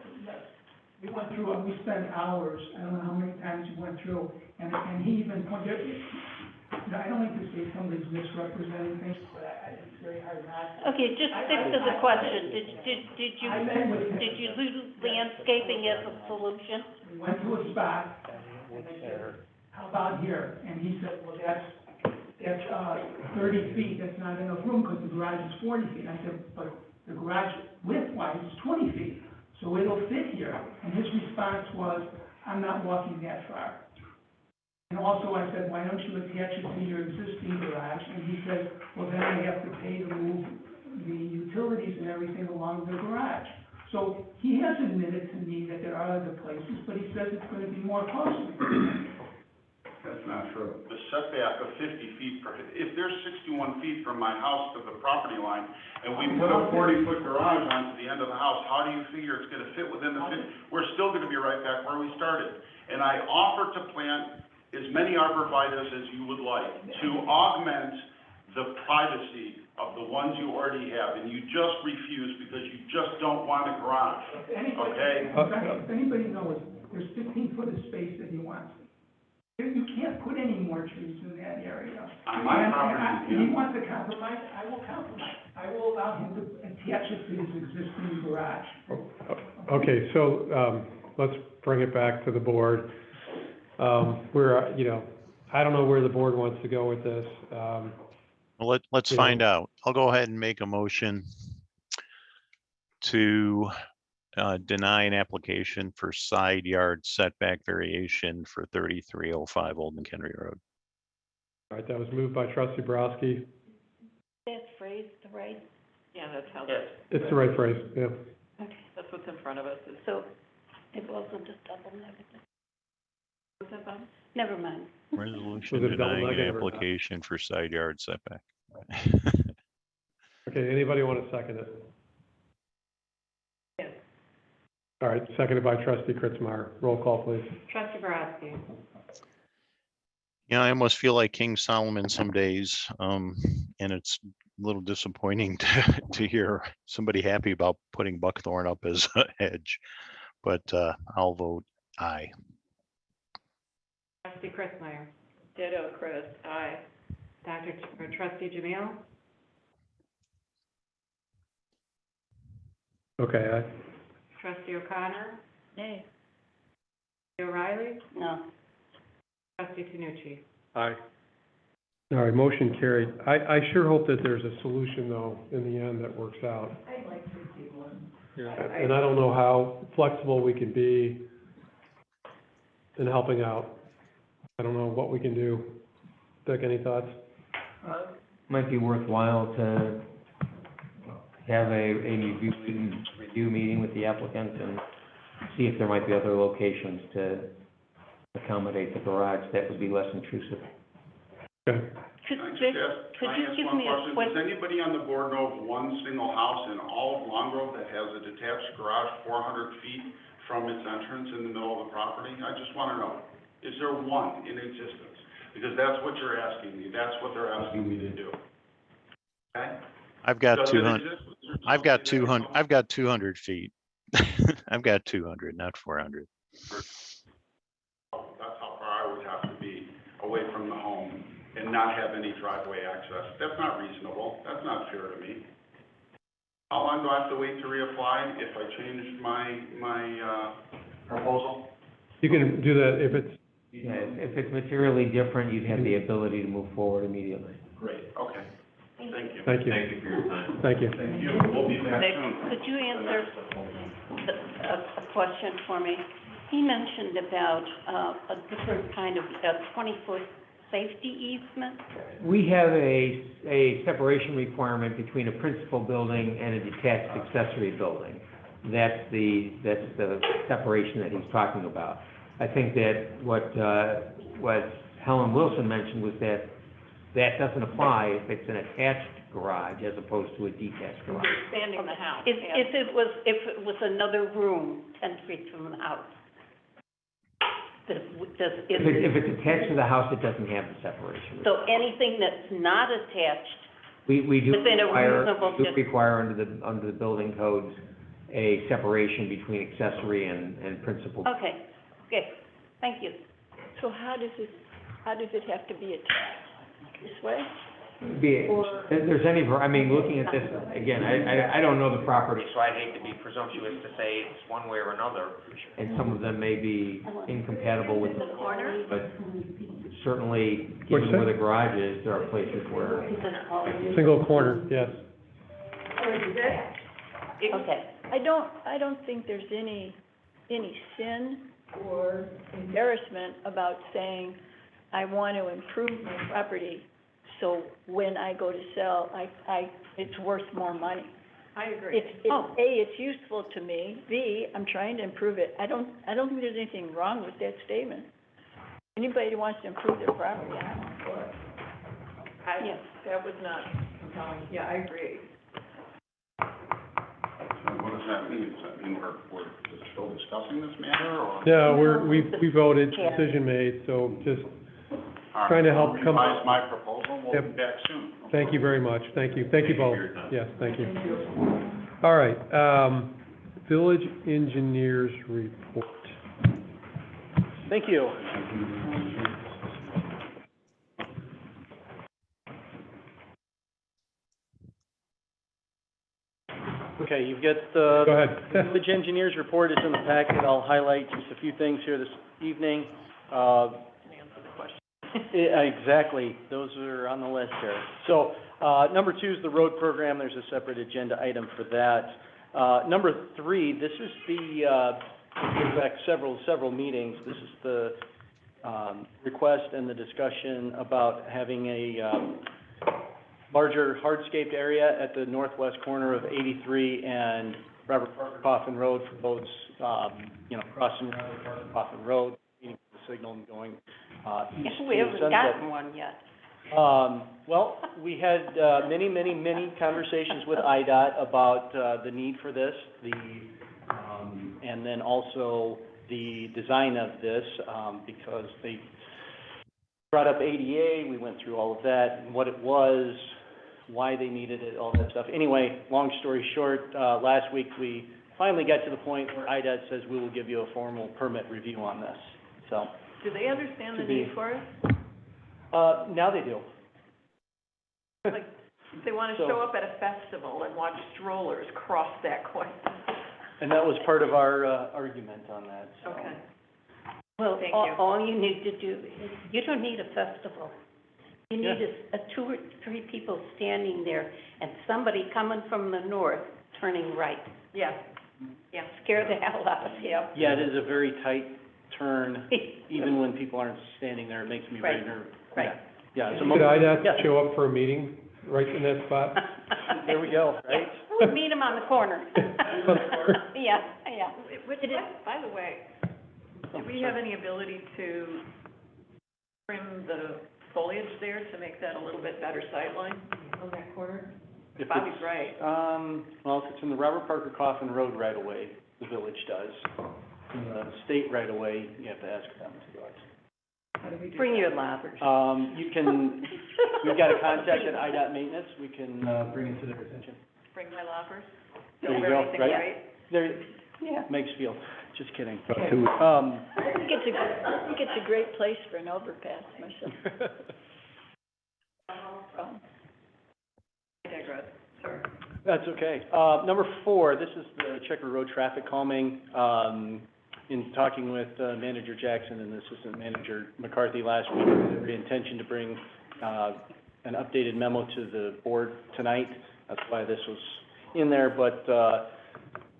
We went through, we spent hours, I don't know how many times you went through, and he even pointed, I don't like to say somebody's misrepresenting things, but it's very hard not. Okay, just stick to the question. Did you do landscaping as a solution? We went to a spot, and I said, how about here? And he said, well, that's 30 feet, that's not enough room, because the garage is 40 feet. I said, but the garage width-wise is 20 feet, so it'll fit here. And his response was, I'm not walking that far. And also I said, why don't you attach it to your existing garage? And he said, well, then I have to pay to move the utilities and everything along the garage. So he has admitted to me that there are other places, but he says it's gonna be more costly. That's not true. The setback of 50 feet, if there's 61 feet from my house to the property line, and we put a 40-foot garage onto the end of the house, how do you figure it's gonna fit within the 50? We're still gonna be right back where we started. And I offer to plant as many arborvitaes as you would like to augment the privacy of the ones you already have, and you just refuse because you just don't want a garage, okay? If anybody knows, there's 15 foot of space that he wants. You can't put any more trees in that area. On my property, If he wants to compromise, I will compromise. I will allow him to attach it to his existing garage. Okay, so, let's bring it back to the board. I don't know where the board wants to go with this. Well, let's find out. I'll go ahead and make a motion to deny an application for side yard setback variation for 3305 Old McHenry Road. All right, that was moved by trustee Borowski. That's phrased right? Yeah, that's how that, It's the right phrase, yeah. Okay, that's what's in front of us. Is- so it wasn't just double negative. What's that, Bob? Never mind. Resolution Was it double denying an negative or not? application for side yard setback. Okay, anybody want to second it? Yes. All right, seconded by trustee Kritzmeyer. Roll call, please. Trustee Borowski. I almost feel like King Solomon some days, and it's a little disappointing to hear somebody happy about putting buckthorn up as a hedge, but I'll vote aye. Trustee Kritzmeyer. Ditto, Chris, aye. Trustee Jamil. Okay, aye. Trustee O'Connor. Nay. Trustee O'Reilly. No. Trustee Tanucci. Aye. All right, motion carried. I sure hope that there's a solution, though, in the end that works out. I'd like to see one. Yeah. And I don't know how flexible we can be in helping out. I don't know what we can do. Dick, any thoughts? Might be worthwhile to have a review meeting with the applicant and see if there might be other locations to accommodate the garage that would be less intrusive. Okay. Could Can I Vic, just ask, could can I you ask give one me a question? quick, Does anybody on the board know of one single house in all of Long Grove that has a detached garage 400 feet from its entrance in the middle of the property? I just want to know, is there one in existence? Because that's what you're asking me, that's what they're asking me to do. Okay? I've got Does it 200, exist? Is there I've got something that 200, I've got 200 feet. I've got 200, not 400. That's how far I would have to be away from the home and not have any driveway access. That's not reasonable. That's not fair to me. How long do I have to wait to reapply if I change my proposal? You can do that if it's, Yeah, if it's materially different, you'd have the ability to move forward immediately. Great, okay. Thank you. thank you. Thank you for your time. Thank you. Thank you. We'll be back Vic, soon. could you answer a question for me? He mentioned about a different kind of, a 20-foot safety easement? We have a separation requirement between a principal building and a detached accessory building. That's the separation that he's talking about. I think that what Helen Wilson mentioned was that doesn't apply if it's an attached garage as opposed to a detached garage. Expanding the house. If it was another room 10 feet from the house? If it's attached to the house, it doesn't have the separation. So anything that's not attached, We do within a reasonable require under the building codes a separation between accessory and principal. okay, thank you. So how does it have to be attached? This way? If there's any, looking at this, again, I don't know the property, so I'd hate to be presumptuous to say it's one way or another. And some of them may be incompatible with the corner, but certainly, given where the garage is, there are places where. Single corner, yes. Okay. I don't think there's any sin or embarrassment about saying, I want to improve my property, so when I go to sell, it's worth more money. I agree. A, it's useful to me, B, I'm trying to improve it. I don't think there's anything wrong with that statement. Anybody who wants to improve their property, I'm all for it. That was not compelling, yeah, I agree. So what does that mean? Does that mean we're still discussing this matter, or? No, we voted, decision made, so just trying to help come. Revise my proposal, we'll be Yep. back soon. Thank you very much. Thank you both. Yes, thank you. All right, village engineers report. Thank you. Okay, you've got the. Go ahead. Village engineers report is in the packet. I'll highlight just a few things here this evening. Exactly, those are on the list here. So, number 2 is the road program. There's a separate agenda item for that. Number 3, this is the, goes back several meetings. This is the, request and the discussion about having a, larger hardscaped area at the northwest corner of 83 and Robert Parker Coffin Road for boats, crossing Robert Parker Coffin Road, meeting the signal and going, east to We haven't Sunset. gotten one yet. Well, we had, many conversations with IDOT about, the need for this, and then also the design of this, because they brought up ADA, we went through all of that, and what it was, why they needed it, all that stuff. Anyway, long story short, last week we finally got to the point where IDOT says we will give you a formal permit review on this, so. Do they understand the need for it? Now they do. Like, they want to show up at a festival and watch strollers cross that coin. And that was part of our, argument on that, so. Okay. Well, Thank you. all you need to do is, you don't need a festival. You need a 2 or 3 people standing there and somebody coming from the north turning right. Yeah. Scare the hell out of him. Yeah, it is a very tight turn, even when people aren't standing there, it makes me very Right. nervous. Right. Yeah, so. Could IDOT Yeah. show up for a meeting right in that spot? There we go, right? We'll meet him on the corner. Yeah. By the way, do we have any ability to trim the foliage there to make that a little bit better sightline on that corner? If Bobby's it's, right. well, if it's in the Robert Parker Coffin Road right away, the village does. In the state right away, you have to ask them to do it. How do we do Bring that? your lobbers. You can, we've got a contact at IDOT Maintenance, we can, bring it to their attention. Bring my loppers? There you Is go, everything right? right? There, Yeah. makes feel, just kidding. I think it's a great place for an overpass myself. I digress, sorry. That's okay. Number 4, this is the Checker Road traffic calming. In talking with Manager Jackson and Assistant Manager McCarthy last week, we had the intention to bring an updated memo to the board tonight. That's why this was in there, but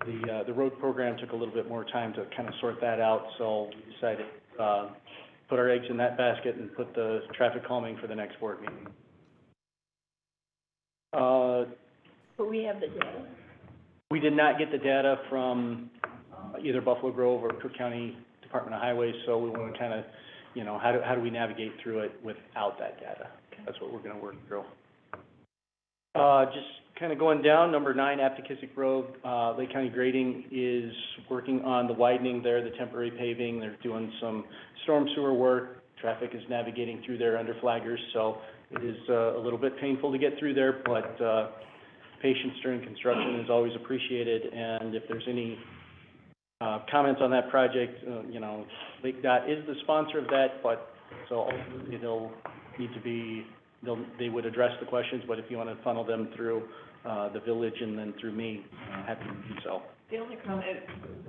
the road program took a little bit more time to kind of sort that out, so we decided put our eggs in that basket and put the traffic calming for the next board meeting. But we have the data. We did not get the data from either Buffalo Grove or Cook County Department of Highways, so we want to kind of, you know, how do we navigate through it without that data? That's what we're going to work through. Just kind of going down, number 9, Aptekissick Road, Lake County Grading is working on the widening there, the temporary paving. They're doing some storm sewer work. Traffic is navigating through there under flaggers, so it is a little bit painful to get through there, but patience during construction is always appreciated. And if there's any comments on that project, you know, Lake Dot is the sponsor of that, but so ultimately they'll need to be, they would address the questions, but if you want to funnel them through the village and then through me, happy to do so. The only comment,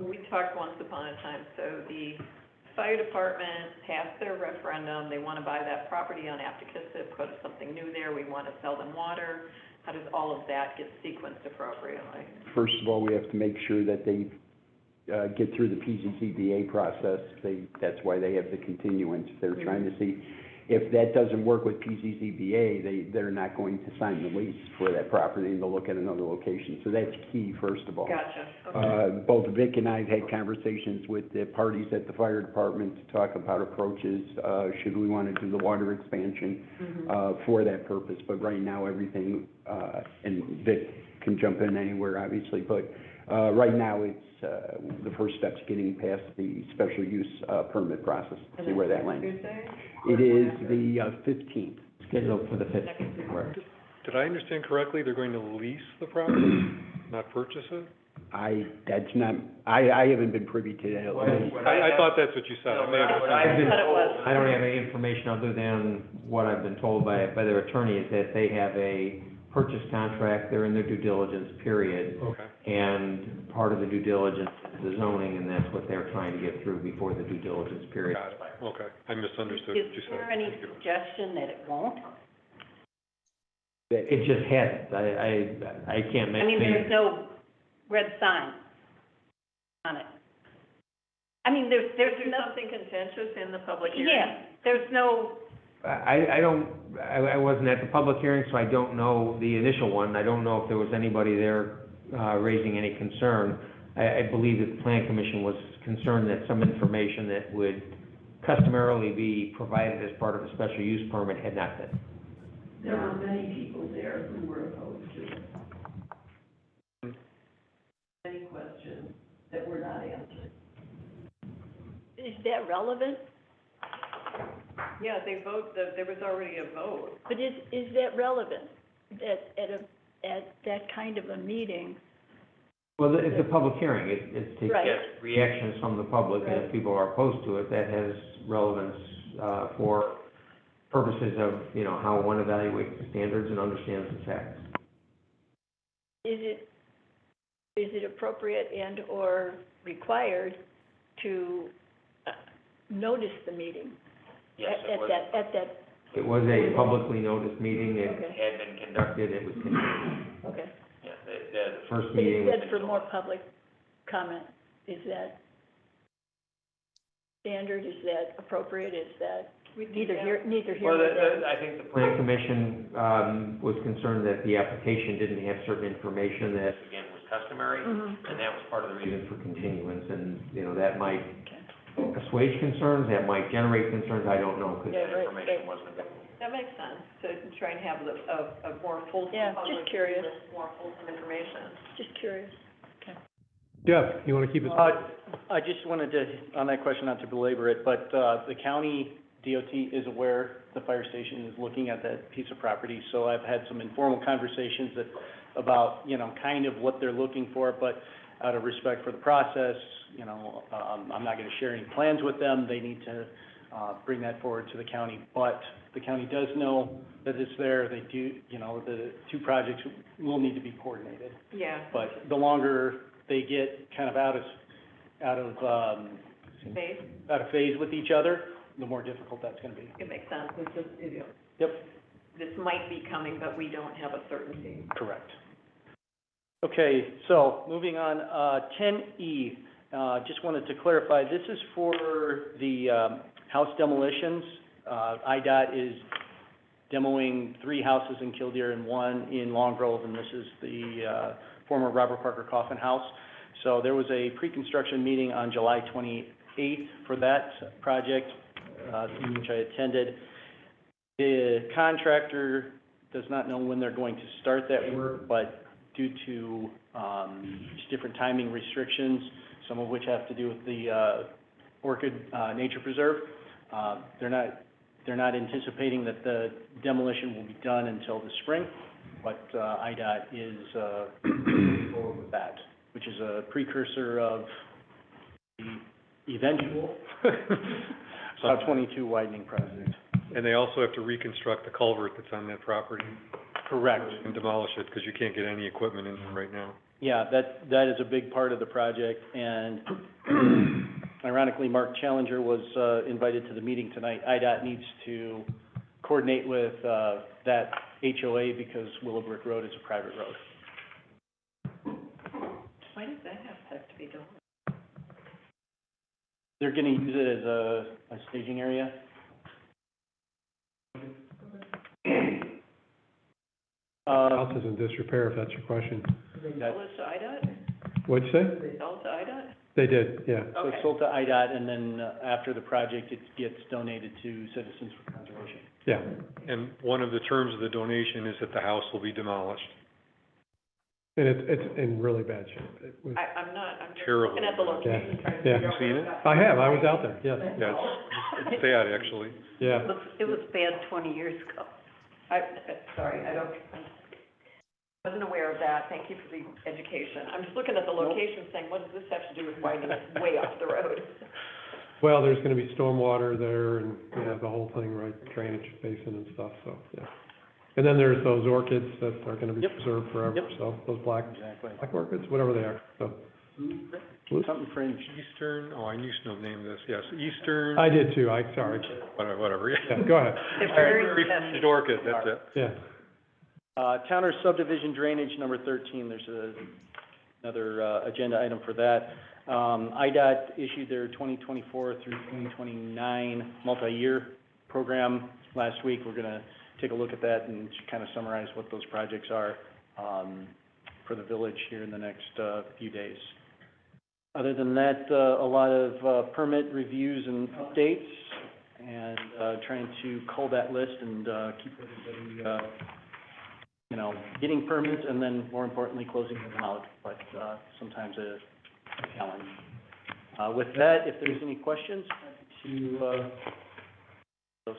we talked once upon a time, so the fire department passed their referendum, they want to buy that property on Aptekissick, put something new there, we want to sell them water. How does all of that get sequenced appropriately? First of all, we have to make sure that they get through the PCCBA process. That's why they have the continuance. They're trying to see if that doesn't work with PCCBA, they're not going to sign the lease for that property and they'll look at another location. So that's key, first of all. Gotcha. Okay. Both Vic and I have had conversations with the parties at the fire department to talk about approaches, should we want to do the water expansion for that purpose. But right now, everything, and Vic can jump in anywhere, obviously, but right now, it's the first step's getting past the special use permit process, see where that lands. It is the 15th. Scheduled for the 15th, correct. Did I understand correctly, they're going to lease the property, not purchase it? I haven't been privy to that. I thought that's what you said. I may have I don't have any information other than what I've been told by their attorney, is that they have a purchase contract, they're in their due diligence period. Okay. And part of the due diligence is the zoning, and that's what they're trying to get through before the due diligence period. Got it. Okay. I misunderstood Is what you said. there any suggestion that it won't? It just hasn't. I can't make. I mean, there's no red sign on it. I mean, there's Is there something contentious in the public hearing? yeah, there's no, I wasn't at the public hearing, so I don't know the initial one. I don't know if there was anybody there raising any concern. I believe that the plan commission was concerned that some information that would customarily be provided as part of a special use permit had not been. There were many people there who were opposed to it. Many questions that were not answered. Is that relevant? Yeah, there was already a vote. But is that relevant, that at that kind of a meeting? Well, it's a public hearing. It's to Right. get reactions from the public, and if people are opposed to it, that has relevance for purposes of, you know, how one evaluates the standards and understands the facts. Is it appropriate and/or required to notice the meeting? Yes, it was. At that, It was a publicly noticed meeting. It Okay. had been conducted. It was continued. okay. Yeah, the first But meeting. you said for more public comment, is that standard, is that appropriate, is that neither here Well, nor there? I think the plan commission, was concerned that the application didn't have certain information that, again, was customary, Mhm. and that was part of the reason for continuance, and, you know, that might assuage concerns, that might generate concerns, I don't know, because Yeah, that right, information right. wasn't available. That makes sense, to try and have a more fulsome Yeah, just public curious. with more fulsome information. Just curious. Jeff, you want to keep it? I just wanted to, on that question, not to belabor it, but the county DOT is aware the fire station is looking at that piece of property, so I've had some informal conversations about, you know, kind of what they're looking for, but out of respect for the process, you know, I'm not gonna share any plans with them. They need to bring that forward to the county, but the county does know that it's there. They do, you know, the two projects will need to be coordinated. Yeah. But the longer they get kind of out of phase with each other, the more difficult that's gonna be. It makes sense, it's just, you know, Yep, this might be coming, but we don't have a certainty. correct. Okay, so moving on, 10E, just wanted to clarify, this is for the house demolitions, IDOT is demoing 3 houses in Killdeer and 1 in Long Grove, and this is the former Robert Parker Coffin House. So there was a pre-construction meeting on July 28th for that project, in which I attended. The contractor does not know when they're going to start that work, but due to just different timing restrictions, some of which have to do with the Orchid Nature Preserve, they're not anticipating that the demolition will be done until the spring, but IDOT is moving forward with that, which is a precursor of the eventual Route 22 widening project. And they also have to reconstruct the culvert that's on that property. Correct. And demolish it, because you can't get any equipment in there right now. Yeah, that is a big part of the project, and ironically, Mark Challenger was invited to the meeting tonight. IDOT needs to coordinate with that HOA because Willowbrook Road is a private road. Why does that have to be done? They're gonna use it as a staging area. House is in disrepair, if that's your question. Sell it to IDOT? What'd you say? They sell it to IDOT? They did, yeah. So it's sold to IDOT, and then after the project, it gets donated to Citizens for Conservation. Yeah. And one of the terms of the donation is that the house will be demolished. And it's in really bad shape. It was, I'm just Terrible. looking at the location, trying to Yeah. figure out. Seen where it? it's I have, I was out there, yes. Yeah, it's sad, actually. Yeah. It was bad 20 years ago. Sorry, I wasn't aware of that. Thank you for the education. I'm just looking at the location saying, what does this have to do with widening it way off the road? Well, there's gonna be stormwater there and, yeah, the whole thing, right, drainage basin and stuff, so, yeah. And then there's those orchids that are gonna be Yep. preserved forever, Yep. so, those black Exactly. orchids, whatever they are, so. Something fringe. Eastern, oh, I used to know the name of this, yes, Eastern, I did too, sorry. whatever, yeah. Yeah, go ahead. Very fringed orchid, that's it. Yeah. Towner subdivision drainage, number 13, there's another agenda item for that. IDOT issued their 2024 through 2029 multi-year program last week. We're gonna take a look at that and kind of summarize what those projects are for the village here in the next few days. Other than that, a lot of permit reviews and updates, and trying to cull that list and keep everybody getting permits, and then more importantly, closing them out, but sometimes a challenge. With that, if there's any questions, to those.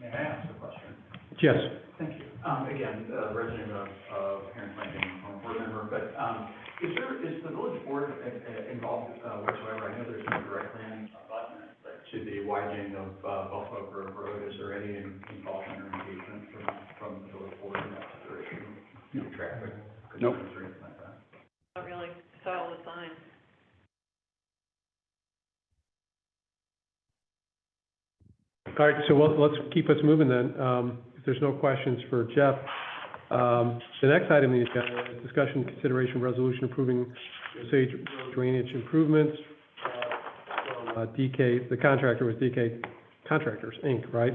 May I ask a question? Yes. Thank you. Again, resident of Heron Landing, board member, but, is the village board involved whatsoever? I know there's no direct land abutment, but to the widening of Buffalo Grove Road, is there any involvement or engagement from the village board in that situation? No traffic concerns or anything like that? Not really. I saw all the signs. All right, so let's keep us moving then. If there's no questions for Jeff, the next item on the agenda is discussion, consideration, resolution approving Osage Road drainage improvements from DK, the contractor was DK Contractors, Inc., right?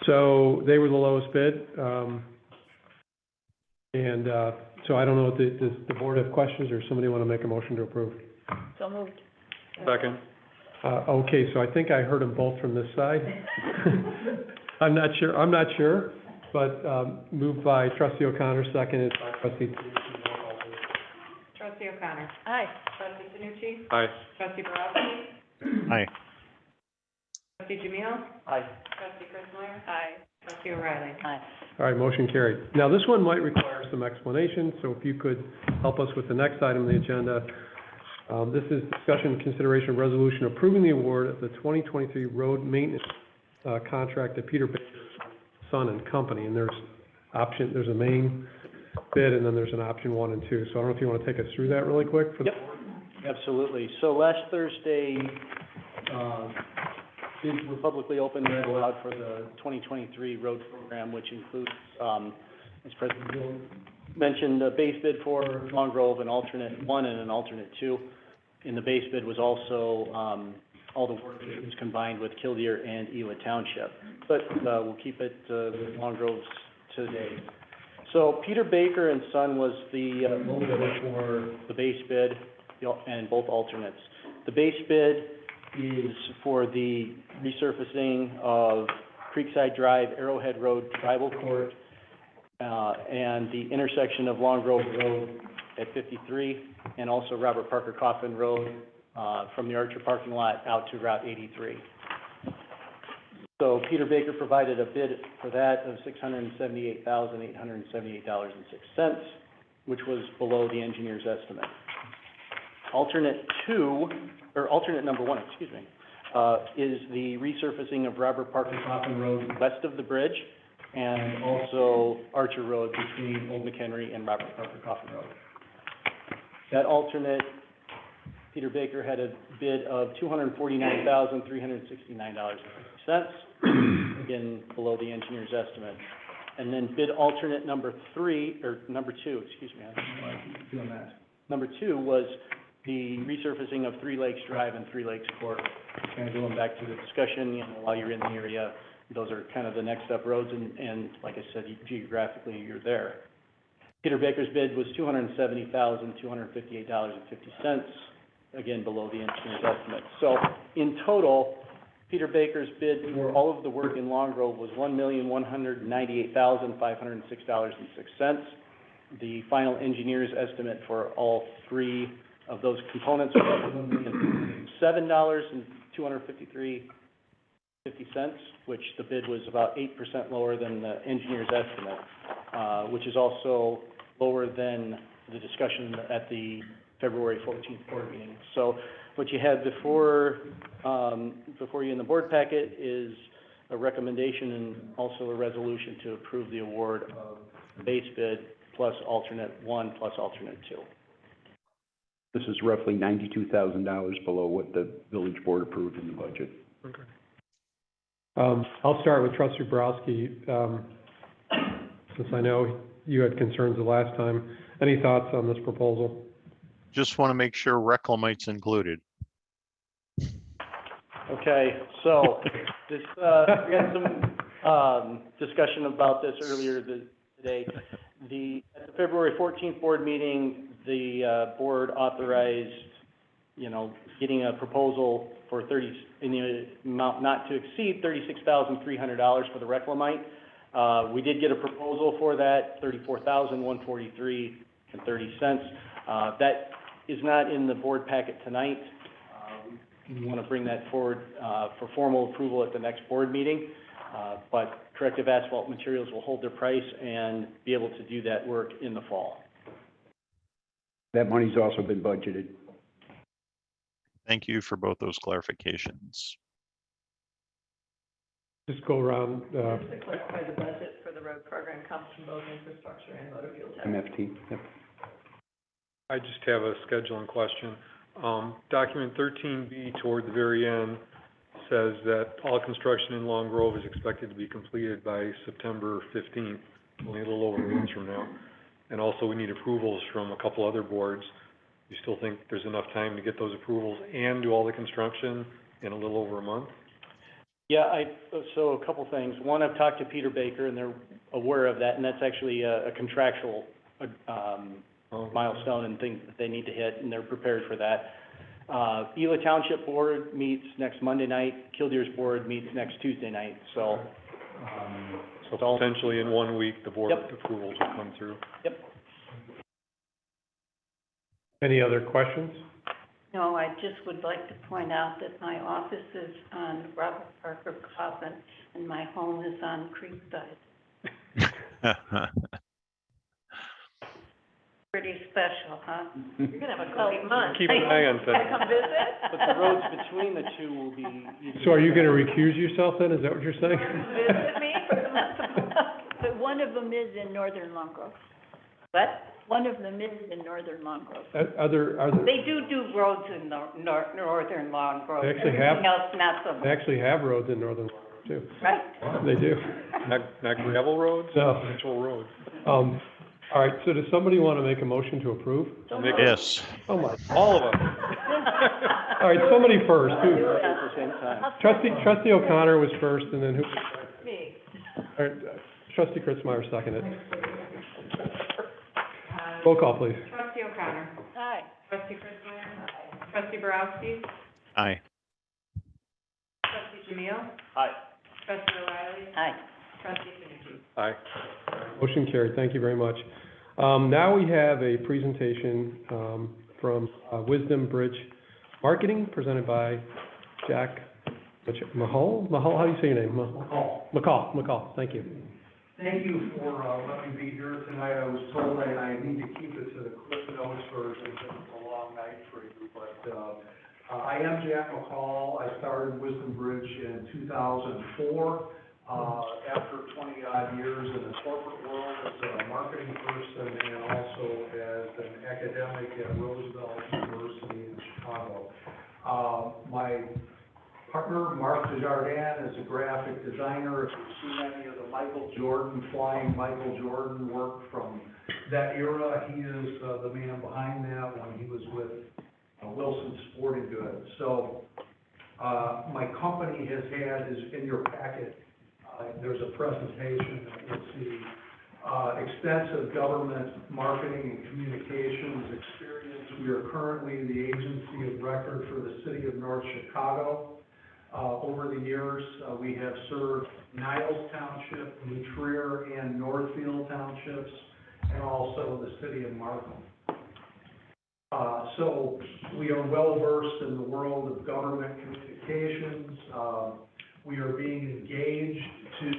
So they were the lowest bid. So I don't know, does the board have questions, or somebody want to make a motion to approve? So moved. Second. Okay, so I think I heard them both from this side. I'm not sure, but moved by trustee O'Connor, seconded by trustee. Trustee O'Connor. Aye. Trustee Tanucci. Aye. Trustee Borowski. Aye. Trustee Jamil. Aye. Trustee Chris Meyer. Aye. Trustee O'Reilly. Aye. All right, motion carried. Now, this one might require some explanation, so if you could help us with the next item on the agenda. This is discussion, consideration, resolution approving the award of the 2023 road maintenance contract to Peter Baker, Son and Company. And there's a main bid, and then there's an option 1 and 2. So I don't know if you want to take us through that really quick for the Yep, absolutely. So last Thursday, bids were publicly opened and read aloud for the 2023 road program, which includes, as President Gill mentioned, a base bid for Long Grove, an alternate 1 and an alternate 2. In the base bid was also all the work that was combined with Killdeer and Ewa Township. But, we'll keep it, with Long Grove's today. So Peter Baker and Son was the, low bidder for the base bid, and both alternates. The base bid is for the resurfacing of Creekside Drive, Arrowhead Road, Tribal Court, and the intersection of Long Grove Road at 53, and also Robert Parker Coffin Road, from the Archer parking lot out to Route 83. So Peter Baker provided a bid for that of $678,878.06, which was below the engineer's estimate. Alternate number one, is the resurfacing of Robert Parker Coffin Road west of the bridge, and also Archer Road between Old McHenry and Robert Parker Coffin Road. That alternate, Peter Baker had a bid of $249,369.50, again, below the engineer's estimate. And then bid alternate number two, I don't know why I keep doing that. Number two was the resurfacing of Three Lakes Drive and Three Lakes Court. Kind of going back to the discussion, while you're in the area, those are kind of the next up roads, and like I said, geographically, you're there. Peter Baker's bid was $270,258.50, again, below the engineer's estimate. So, in total, Peter Baker's bid for all of the work in Long Grove was $1,198,506.06. The final engineer's estimate for all three of those components was $7,253.50, which the bid was about 8% lower than the engineer's estimate, which is also lower than the discussion at the February 14th board meeting. So what you had before you in the board packet is a recommendation and also a resolution to approve the award of base bid plus alternate one plus alternate two. This is roughly $92,000 below what the village board approved in the budget. Okay. I'll start with Trustee Borowski, since I know you had concerns the last time. Any thoughts on this proposal? Just want to make sure Reclamite's included. Okay, so this, we had some discussion about this earlier today. At the February 14th board meeting, the board authorized, getting a proposal for in the amount not to exceed $36,300 for the Reclamite. We did get a proposal for that, $34,143.30. That is not in the board packet tonight. We want to bring that forward for formal approval at the next board meeting. But Corrective Asphalt Materials will hold their price and be able to do that work in the fall. That money's also been budgeted. Thank you for both those clarifications. Just go around, Just to clarify, the budget for the road program comes from both infrastructure and motor fuel tax. MFT, yep. I just have a scheduling question. Document 13B toward the very end says that all construction in Long Grove is expected to be completed by September 15th, only a little over a month from now. And also we need approvals from a couple other boards. You still think there's enough time to get those approvals and do all the construction in a little over a month? Yeah, so a couple things. One, I've talked to Peter Baker, and they're aware of that, and that's actually a contractual milestone and things that they need to hit, and they're prepared for that. Ewa Township Board meets next Monday night. Killdeer's Board meets next Tuesday night, so. So potentially in 1 week, the board approvals will come through? Yep. any other questions? No, I just would like to point out that my office is on Robert Parker Coffin, and my home is on Creekside. Pretty special, huh? You're gonna have a great month. Keep an eye on Gotta that. come visit? But the roads between the two will be. So are you gonna recuse yourself then, is that what you're saying? Visit me for the month of But one of them is in northern Long Grove. What? One of them is in northern Long Grove. Are there, They do roads in northern Long Grove. They actually have- Everything else, not so they much. actually have roads in northern Long Grove too. Right. They do. Not gravel roads? No. Actual roads. All right, so does somebody want to make a motion to approve? Make Yes. Oh my, All of us. All right, somebody first. At the same time. Trustee O'Connor was first, and then who? Me. All right, trustee Kritzmeyer seconded. Roll call, please. Trustee O'Connor. Aye. Trustee Kritzmeyer. Trustee Borowski. Aye. Trustee Jamil. Aye. Trustee O'Reilly. Aye. Trustee Finucci. Aye. Motion carried. Thank you very much. Now we have a presentation from Wisdom Bridge Marketing, presented by Jack Mahal. Mahal, how do you say your name? McCall, thank you. Thank you for letting me be here tonight. I was told that I need to keep it to the Cliff Notes version, because it's a long night for you, but I am Jack McCall. I started Wisdom Bridge in 2004. After 20-odd years in the corporate world as a marketing person and also as an academic at Roosevelt University in Chicago. My partner, Mark Desjardins, is a graphic designer. If you've seen any of the Michael Jordan, flying Michael Jordan work from that era, he is the man behind that when he was with Wilson Sporting Goods. So my company has had, is in your packet, there's a presentation that you'll see, extensive government marketing and communications experience. We are currently the agency of record for the city of North Chicago. Over the years, we have served Niles Township, New Trier, and Northfield Townships, and also the city of Markham. So we are well versed in the world of government communications. We are being engaged to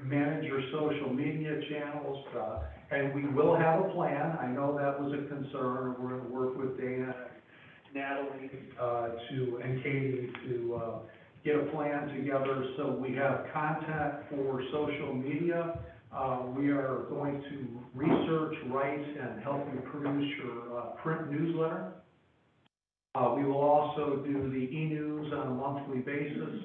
manage your social media channels, and we will have a plan. I know that was a concern. We're going to work with Dana, Natalie, and Katie to get a plan together. So we have content for social media. We are going to research, write, and help you produce your print newsletter. We will also do the e-news on a monthly basis,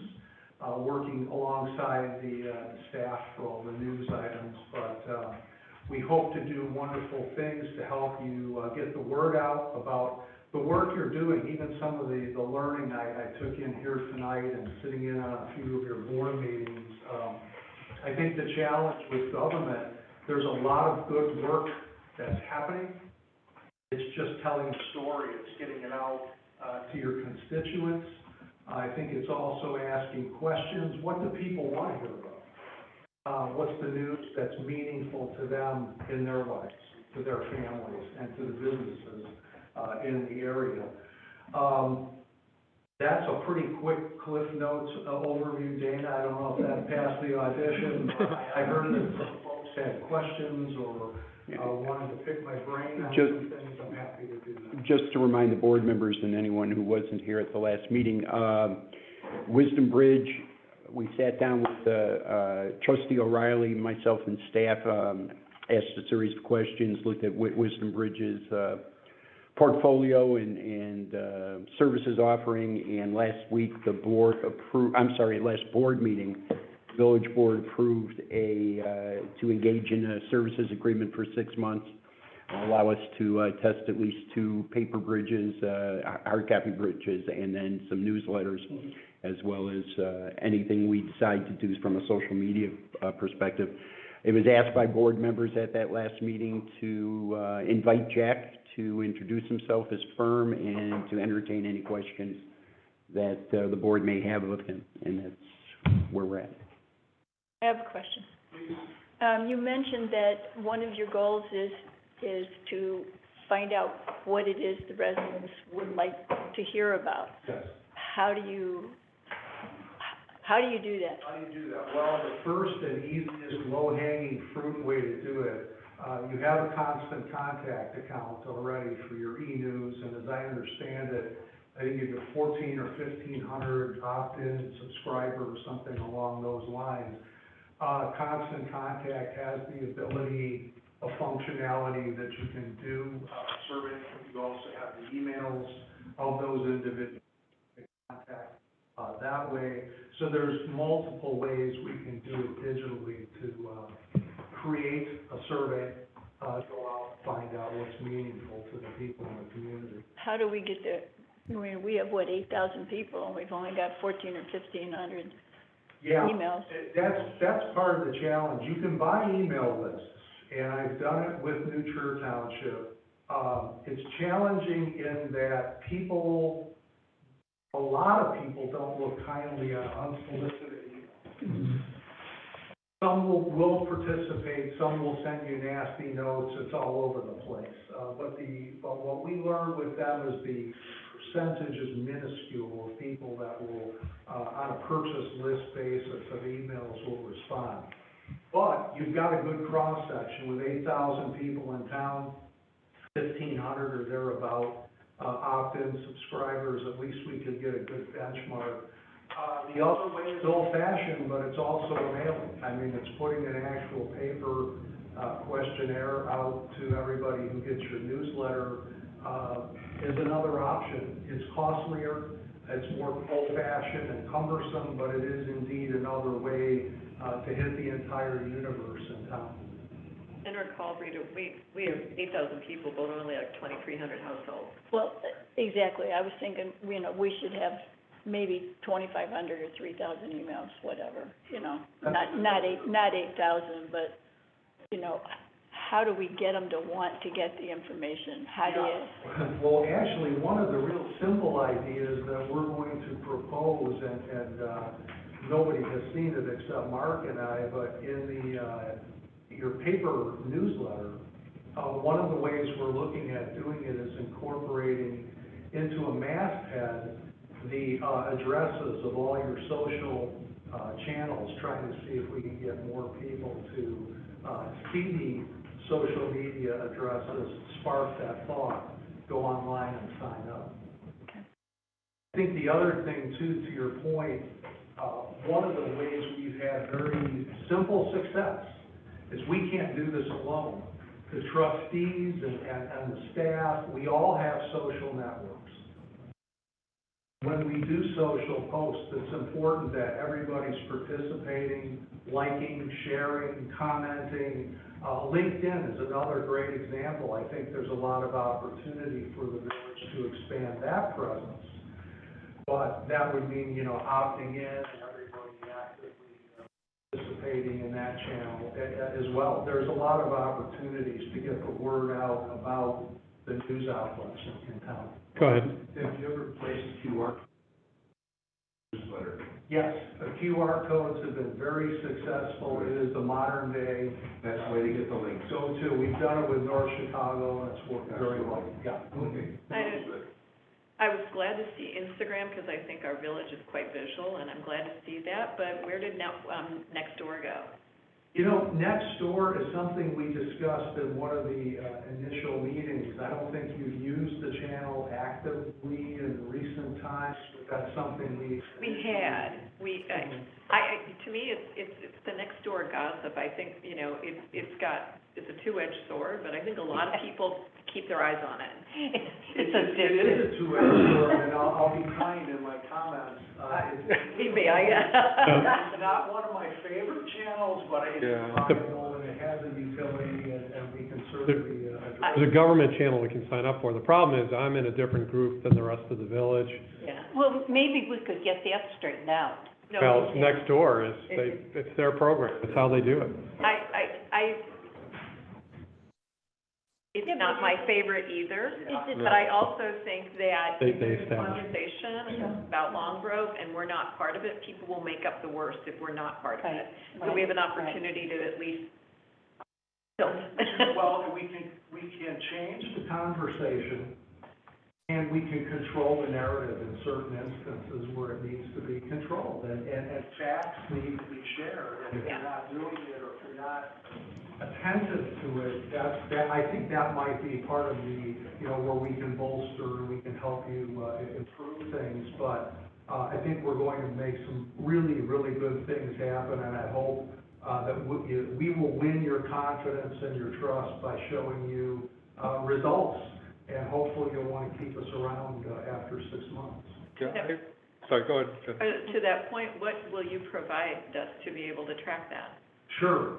working alongside the staff for all the news items. But we hope to do wonderful things to help you get the word out about the work you're doing, even some of the learning I took in here tonight and sitting in on a few of your board meetings. I think the challenge with government, there's a lot of good work that's happening. It's just telling the story. It's getting it out to your constituents. I think it's also asking questions. What do people want to hear about? What's the news that's meaningful to them in their lives, to their families, and to the businesses in the area? That's a pretty quick Cliff Notes overview, Dana. I don't know if that passed the audition. I heard that some folks had questions or wanted to pick my brain on some things. I'm happy to do that. Just to remind the board members and anyone who wasn't here at the last meeting, Wisdom Bridge, we sat down with Trustee O'Reilly, myself, and staff, asked a series of questions, looked at Wisdom Bridge's portfolio and services offering, and last week the board approved, last board meeting, village board approved to engage in a services agreement for 6 months, allow us to test at least 2 paper bridges, hard copy bridges, and then some newsletters, as well as anything we decide to do from a social media perspective. It was asked by board members at that last meeting to invite Jack to introduce himself, his firm, and to entertain any questions that the board may have of him, and that's where we're at. I have a question. You mentioned that one of your goals is to find out what it is the residents would like to hear about. Yes. How do you do that? How do you do that? Well, the first and easiest low-hanging fruit way to do it, you have a constant contact account already for your e-news, and as I understand it, I think you get 1,400 or 1,500 opt-in subscribers, something along those lines. Constant Contact has the ability, a functionality that you can do survey. You also have the emails of those individuals contact that way. So there's multiple ways we can do it digitally to create a survey, go out, find out what's meaningful to the people in the community. How do we get I mean, we have, what, 8,000 people, and we've only got 1,400 or 1,500 Yeah, emails. that's part of the challenge. You can buy email lists, and I've done it with New Trier Township. It's challenging in that a lot of people don't look kindly on unsolicited emails. Some will participate, some will send you nasty notes, it's all over the place. But what we learned with them is the percentage is minuscule of people that will, on a purchase list basis of emails, will respond. But you've got a good cross-section with 8,000 people in town, 1,500 or thereabout, opt-in subscribers. At least we could get a good benchmark. The other way is old-fashioned, but it's also a mailing. I mean, it's putting an actual paper questionnaire out to everybody who gets your newsletter is another option. It's costlier, it's more old-fashioned and cumbersome, but it is indeed another way to hit the entire universe in town. And recall, Rita, we have 8,000 people, but only like 2,300 households. Well, exactly. I was thinking, you know, we should have maybe 2,500 or 3,000 emails, whatever, you know. Not 8,000, but, you know, how do we get them to want to get the information? How do you? Well, actually, one of the real simple ideas that we're going to propose, and nobody has seen it except Mark and I, but in your paper newsletter, one of the ways we're looking at doing it is incorporating into a masthead the addresses of all your social channels, trying to see if we can get more people to see the social media addresses, spark that thought, go online and sign up. I think the other thing too, to your point, one of the ways we've had very simple success is we can't do this alone. The trustees and the staff, we all have social networks. When we do social posts, it's important that everybody's participating, liking, sharing, commenting. LinkedIn is another great example. I think there's a lot of opportunity for the village to expand that presence. But that would mean, you know, opting in and everybody actively participating in that channel as well. There's a lot of opportunities to get the word out about the news outlets in town. Go ahead. Have you ever placed QR newsletter? Yes, the QR codes have been very successful. It is the modern day. That's the way to get the links. Go-to. We've done it with North Chicago, and it's worked very well. Yeah. Okay. I was glad to see Instagram, because I think our village is quite visual, and I'm glad to see that, but where did Nextdoor go? You know, Nextdoor is something we discussed in one of the initial meetings. I don't think you've used the channel actively in recent times, but that's something we had. To me, it's the Nextdoor gossip. I think, you know, it's a two-edged sword, but I think a lot of people keep their eyes on it. It is a two-edged sword, and I'll be kind in my comments. It's not one of my favorite channels, but it's viable and it has a utility, and we can certainly address it. There's a government channel we can sign up for. The problem is I'm in a different group than the rest of the village. Yeah, well, maybe we could get that straightened out. Well, Nextdoor is, it's their program, it's how they do it. It's not my favorite either, but I also think that They if there's a establish. conversation about Long Grove and we're not part of it, people will make up the worst if we're not part of it. So we have an opportunity to at least build. Well, we can change the conversation, and we can control the narrative in certain instances where it needs to be controlled, and facts need to be shared, and if you're not doing it, or if you're not attentive to it, I think that might be part of the, you know, where we can bolster, we can help you improve things, but I think we're going to make some really, really good things happen, and I hope that we will win your confidence and your trust by showing you results, and hopefully you'll want to keep us around after 6 months. Sorry, go ahead. To that point, what will you provide us to be able to track that? Sure.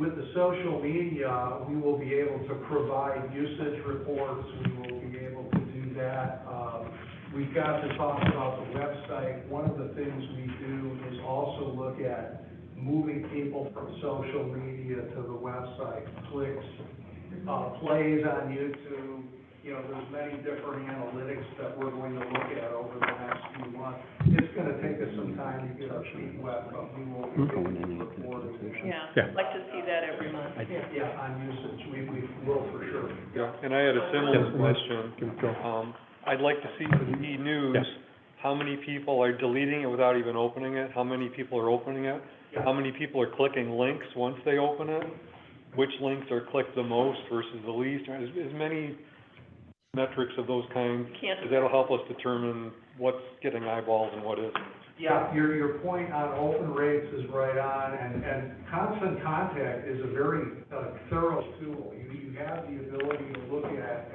With the social media, we will be able to provide usage reports. We will be able to do that. we've got to talk about the website. One of the things we do is also look at moving people from social media to the website, clicks, plays on YouTube. You know, there's many different analytics that we're going to look at over the next few months. It's gonna take us some time to get our feet wet, but we will be reporting. Yeah, Yeah. I'd like to see that every month. Yeah, on usage, we will for sure. Yeah, and I had a similar Yes, question. I'd like to see for the e-news, how many people are deleting it without even opening it? How many people are opening it? How many people are clicking links once they open it? Which links are clicked the most versus the least? As many metrics of those kinds, because that'll help us determine what's getting eyeballs and what isn't. Yeah, your point on open rates is right on, and Constant Contact is a very thorough tool. You have the ability to look at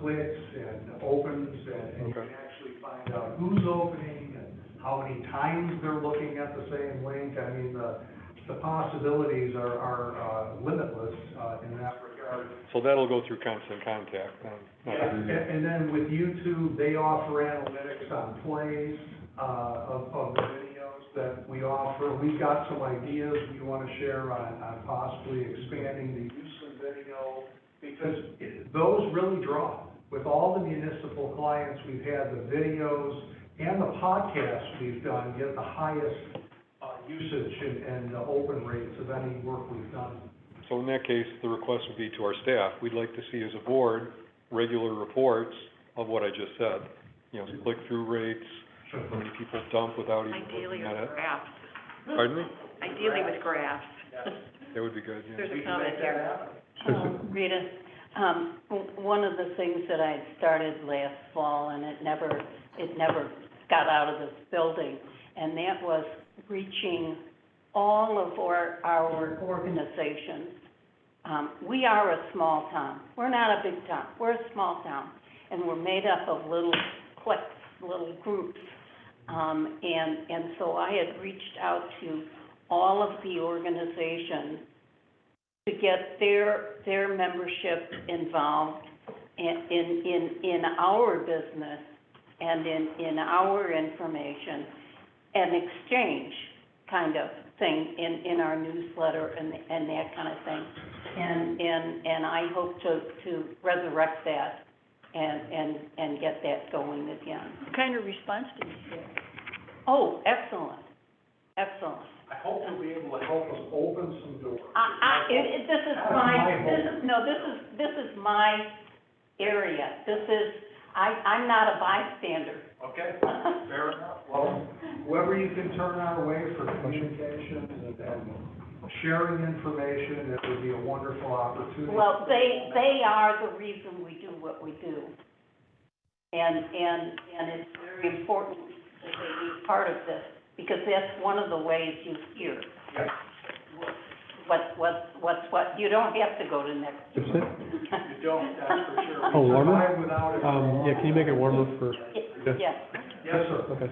clicks and opens, and you can actually find out who's opening and how many times they're looking at the same link. I mean, the possibilities are limitless in that regard. So that'll go through Constant Contact then? Yeah, and then with YouTube, they offer analytics on plays of the videos that we offer. We've got some ideas we want to share on possibly expanding the use of video, because those really draw. With all the municipal clients we've had, the videos and the podcasts we've done get the highest usage and open rates of any work we've done. So in that case, the request would be to our staff, we'd like to see as a board, regular reports of what I just said. You know, click-through rates, how many people dump without even Ideally looking at with it. graphs. Pardon me? Ideally with graphs. That would be good, yeah. There's a comment here. Rita, one of the things that I started last fall, and it never got out of this building, and that was reaching all of our organizations. We are a small town. We're not a big town. We're a small town, and we're made up of little cliques, little groups. And so I had reached out to all of the organizations to get their membership involved in our business and in our information, and exchange kind of thing in our newsletter and that kind of thing. And I hope to resurrect that and get that going again. What kind of response did you get? Oh, excellent, excellent. I hope you'll be able to help us open some doors. This is my area. I'm not a bystander. Okay, fair enough. Well, whoever you can turn our way for communication and sharing information, it would be a wonderful opportunity. Well, they are the reason we do what we do. And it's very important that they be part of this, because that's one of the ways you hear. Yes. What, you don't have to go to next. You don't, that's for sure. Oh, We warmer? survive without it. Yeah, can you make it warmer for? Yes. Yes, sir. Okay.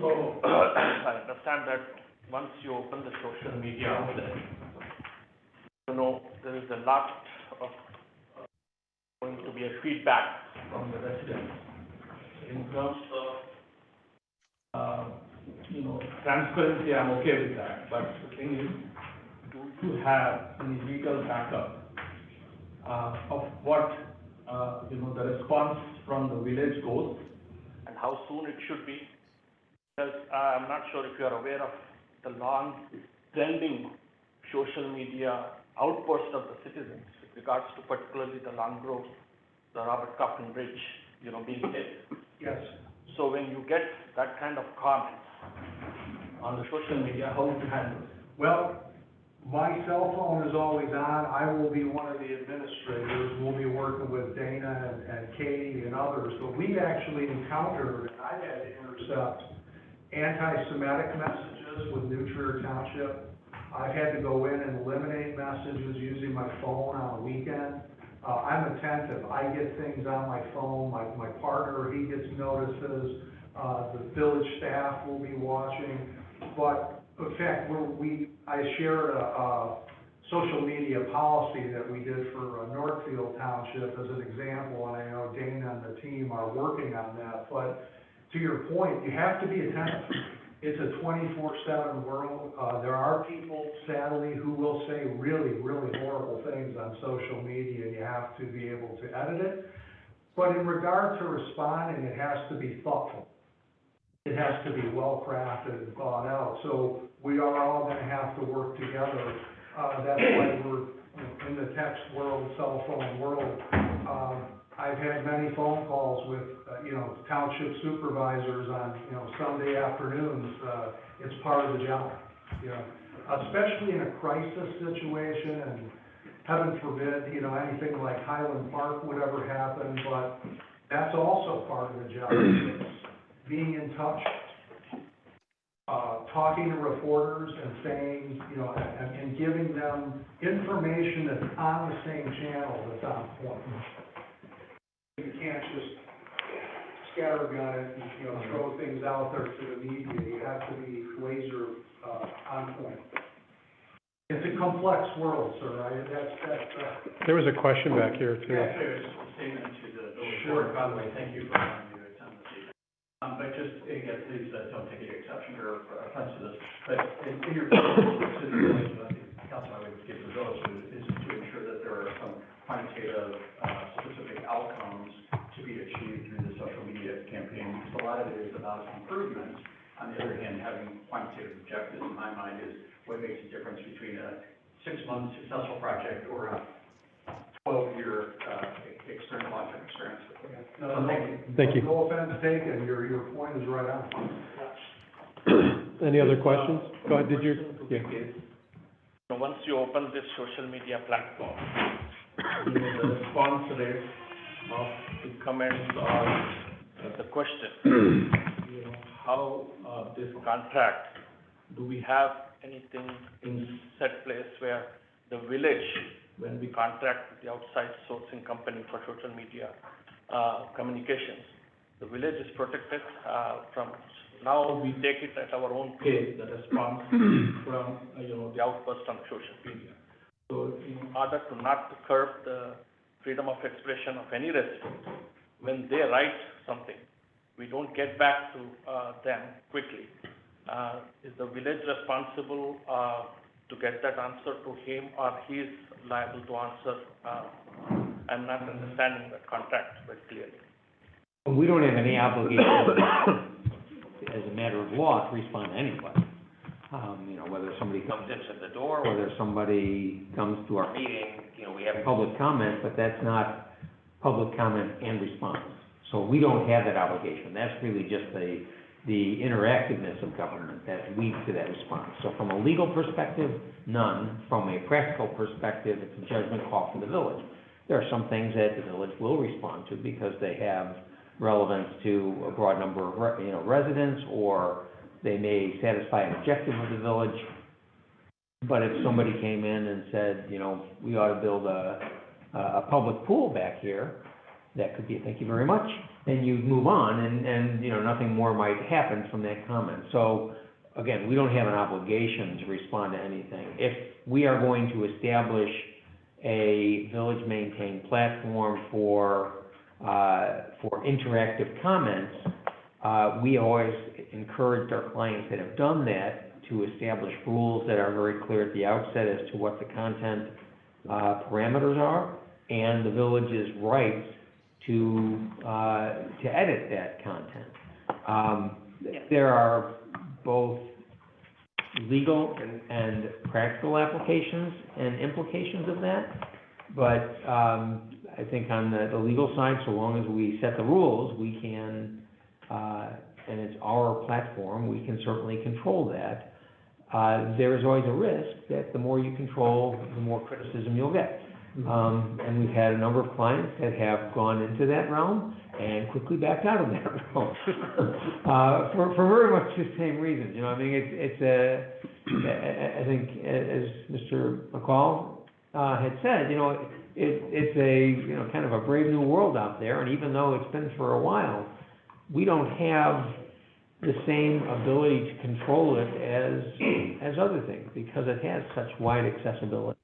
So, I understand that once you open the social media outlet, you know, there is a lot of going to be a feedback from the residents in terms of, transparency. I'm okay with that, but the thing is, do you have any legal backup of what, the response from the village goes and how soon it should be? Because I'm not sure if you are aware of the long trending social media outburst of the citizens with regards to particularly the Long Grove, the Robert Coffin Bridge, being hit. Yes. So when you get that kind of comments on the social media, how would you handle it? Well, my cell phone is always on. I will be one of the administrators. We'll be working with Dana and Katie and others, but we've actually encountered, and I've had to intercept anti-Semitic messages with New Trier Township. I've had to go in and eliminate messages using my phone on the weekend. I'm attentive. I get things on my phone. My partner, he gets notices. The village staff will be watching. But in fact, I shared social media policy that we did for Northfield Township as an example, and I know Dana and the team are working on that, but to your point, you have to be attentive. It's a 24/7 world. There are people, sadly, who will say really, really horrible things on social media, and you have to be able to edit it. But in regard to responding, it has to be thoughtful. It has to be well-crafted and thought out. So we are all gonna have to work together. That's why we're in the text world, cell phone world. I've had many phone calls with, township supervisors on, Sunday afternoons. It's part of the job, especially in a crisis situation, and heaven forbid, anything like Highland Park would ever happen, but that's also part of the job. It's being in touch, talking to reporters and saying, and giving them information that's on the same channel that's on point. You can't just scattergun it and, throw things out there to the media. You have to be laser, on point. It's a complex world, sir. There was a question back here, too. Yeah, there's a statement to the board, by the way, thank you for allowing me to attend this evening. But just, again, please don't take any exception or offense to this, but in your consideration, the council I would give the village is to ensure that there are some quantitative, specific outcomes to be achieved through the social media campaign, because a lot of it is about improvements. On the other hand, having quantitative objectives, in my mind, is what makes a difference between a 6-month successful project or a 12-year project experience. No, Thank you. No offense taken, your point is right on. Any other questions? Go ahead, So once you open this social media platform, The response rate of the comments or the question, how this contract, do we have anything in set place where the village, when we contract with the outside sourcing company for social media communications, the village is protected from, now we take it at our own pace, the response from, the outburst on social media. So in order to not curb the freedom of expression of any resident, when they write something, we don't get back to them quickly. Is the village responsible to get that answer to him, or he is liable to answer? I'm not understanding the contract very clearly. We don't have any obligation, as a matter of law, to respond to anybody. Whether somebody comes into the door, whether somebody comes to our meeting, we have public comment, but that's not public comment and response. So we don't have that obligation. That's really just the interactiveness of government that leads to that response. So from a legal perspective, none. From a practical perspective, it's a judgment call for the village. There are some things that the village will respond to because they have relevance to a broad number of residents, or they may satisfy an objective of the village. But if somebody came in and said, we ought to build a public pool back here, that could be a thank you very much, then you move on, and nothing more might happen from that comment. So again, we don't have an obligation to respond to anything. If we are going to establish a village-maintained platform for interactive comments, we always encourage our clients that have done that to establish rules that are very clear at the outset as to what the content parameters are, and the village's rights to edit that content. There are both legal and practical applications and implications of that, but I think on the legal side, so long as we set the rules, we can, and it's our platform, we can certainly control that. There is always a risk that the more you control, the more criticism you'll get. And we've had a number of clients that have gone into that realm and quickly backed out of that realm for very much the same reasons. I think as Mr. McCall had said, it's a kind of a brave new world out there, and even though it's been for a while, we don't have the same ability to control it as other things, because it has such wide accessibility.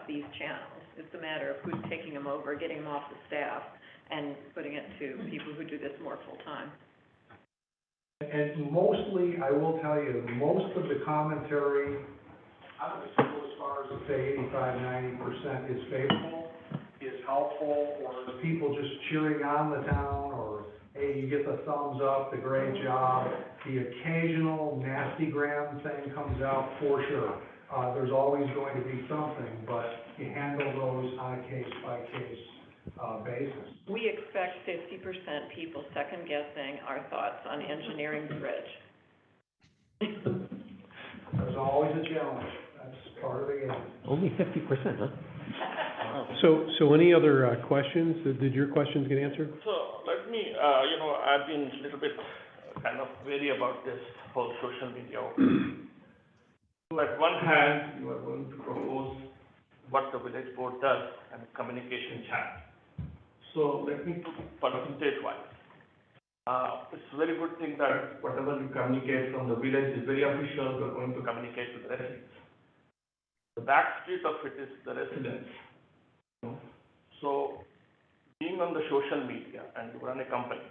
these channels. It's a matter of who's taking them over, getting them off the staff, and putting it to people who do this more full-time. And mostly, I will tell you, most of the commentary, I would say as far as, say, 85–90% is favorable, is helpful, or the people just cheering on the town, or, hey, you get the thumbs up, the great job. The occasional nasty gram thing comes out for sure. There's always going to be something, but you handle those on a case-by-case basis. We expect 50% people second-guessing our thoughts on engineering the bridge. There's always a challenge. That's part of the game. Only 50%, huh? So any other questions? Did your questions get answered? So let me, I've been a little bit kind of wary about this whole social media. So at one hand, you are going to propose what the village board does and communication chat. So let me put percentage-wise. It's a very good thing that whatever you communicate from the village is very official. You're going to communicate to the residents. The back street of it is the residents. So being on the social media and you run a company,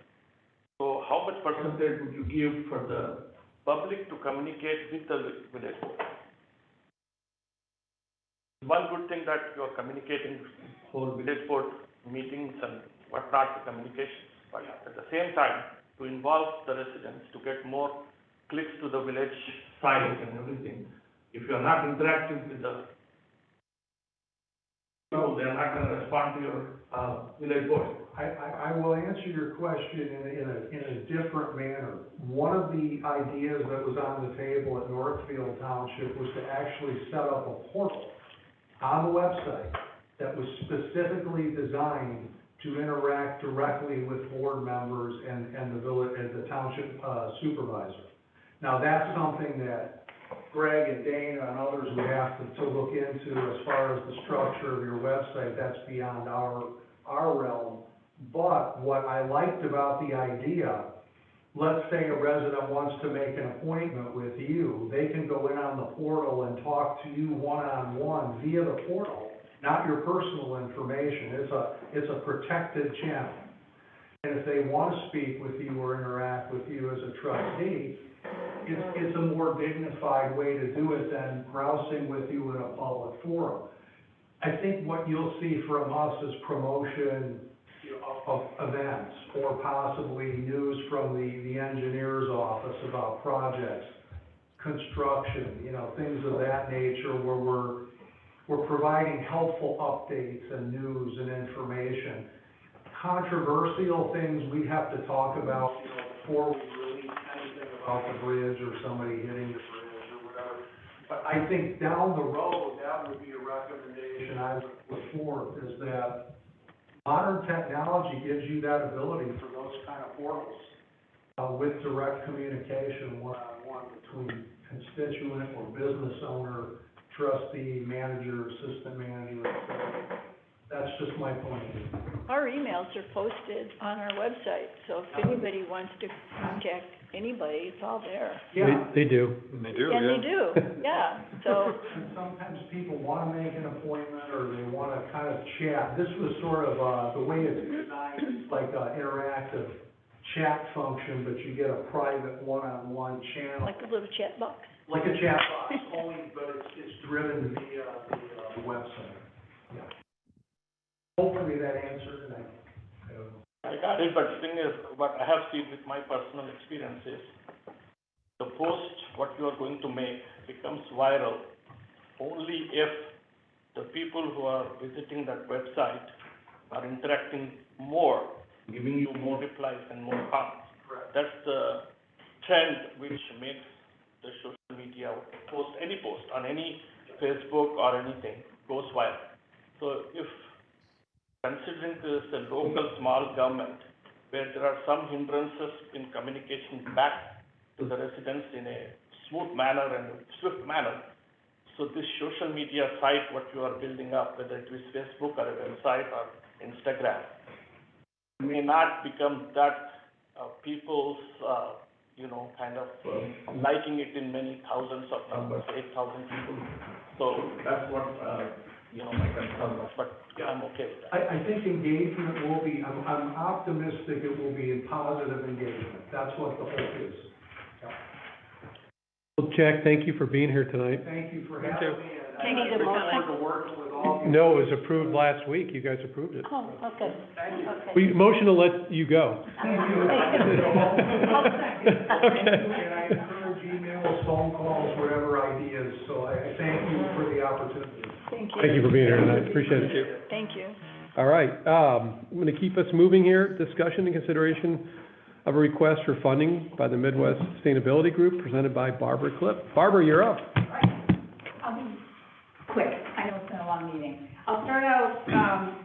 so how much percentage would you give for the public to communicate with the village board? One good thing that you are communicating whole village board meetings and whatnot, the communications, but at the same time, to involve the residents to get more clicks to the village site and everything. If you are not interactive with the people, they are not going to respond to your village board. I will answer your question in a different manner. One of the ideas that was on the table at Northfield Township was to actually set up a portal on the website that was specifically designed to interact directly with board members and the village, and the township supervisor. Now, that's something that Greg and Dana and others would have to look into as far as the structure of your website. That's beyond our realm. But what I liked about the idea, let's say a resident wants to make an appointment with you, they can go in on the portal and talk to you one-on-one via the portal, not your personal information. It's a protected channel. And if they want to speak with you or interact with you as a trustee, it's a more dignified way to do it than grousing with you in a public forum. I think what you'll see from us is promotion of events, or possibly news from the engineer's office about projects, construction, things of that nature, where we're providing helpful updates and news and information. Controversial things we have to talk about, before we release anything about the bridge or somebody hitting the bridge or whatever. But I think down the road, that would be a recommendation I would put forth, is that modern technology gives you that ability for those kind of portals, with direct communication one-on-one between constituent or business owner, trustee, manager, assistant manager, etc. That's just my point of view. Our emails are posted on our website, so if anybody wants to contact anybody, it's all there. Yeah. They do. They do, And they do, yeah, so. And sometimes people want to make an appointment, or they want to kind of chat. This was sort of, the way it's designed, it's like an interactive chat function, but you get a private one-on-one channel. Like a little chat box. Like a chat box, only, but it's driven via the website. Yeah. Hopefully that answered, and I don't know. I got it, but the thing is, what I have seen with my personal experience is, the post, what you are going to make, becomes viral only if the people who are visiting that website are interacting more, giving you more replies and more comments. Correct. That's the trend which makes the social media post, any post on any Facebook or anything, goes viral. So if, considering this a local small government, where there are some hindrances in communication back to the residents in a smooth manner and swift manner, so this social media site, what you are building up, whether it is Facebook or a website or Instagram, may not become that people's, liking it in many thousands of numbers, 8,000 people. So that's what my concern, but I'm okay with that. I think engagement will be, I'm optimistic it will be a positive engagement. That's what the hope is. Well, Jack, thank you for being here tonight. Thank you for Thank having you. me. and Can you I do look more? forward to working with all of you. No, it was approved last week. You guys approved it. Oh, okay, Thank you. okay. We motion to let you go. Thank you. Okay. And I encourage emails, phone calls, whatever ideas, so I thank you for the opportunity. Thank you. Thank you for being here tonight. Appreciate it. Thank you. All right, I'm going to keep us moving here. Discussion and consideration of a request for funding by the Midwest Sustainability Group presented by Barbara Clip. Barbara, you're up. I'll be quick. I know it's been a long meeting. I'll start out,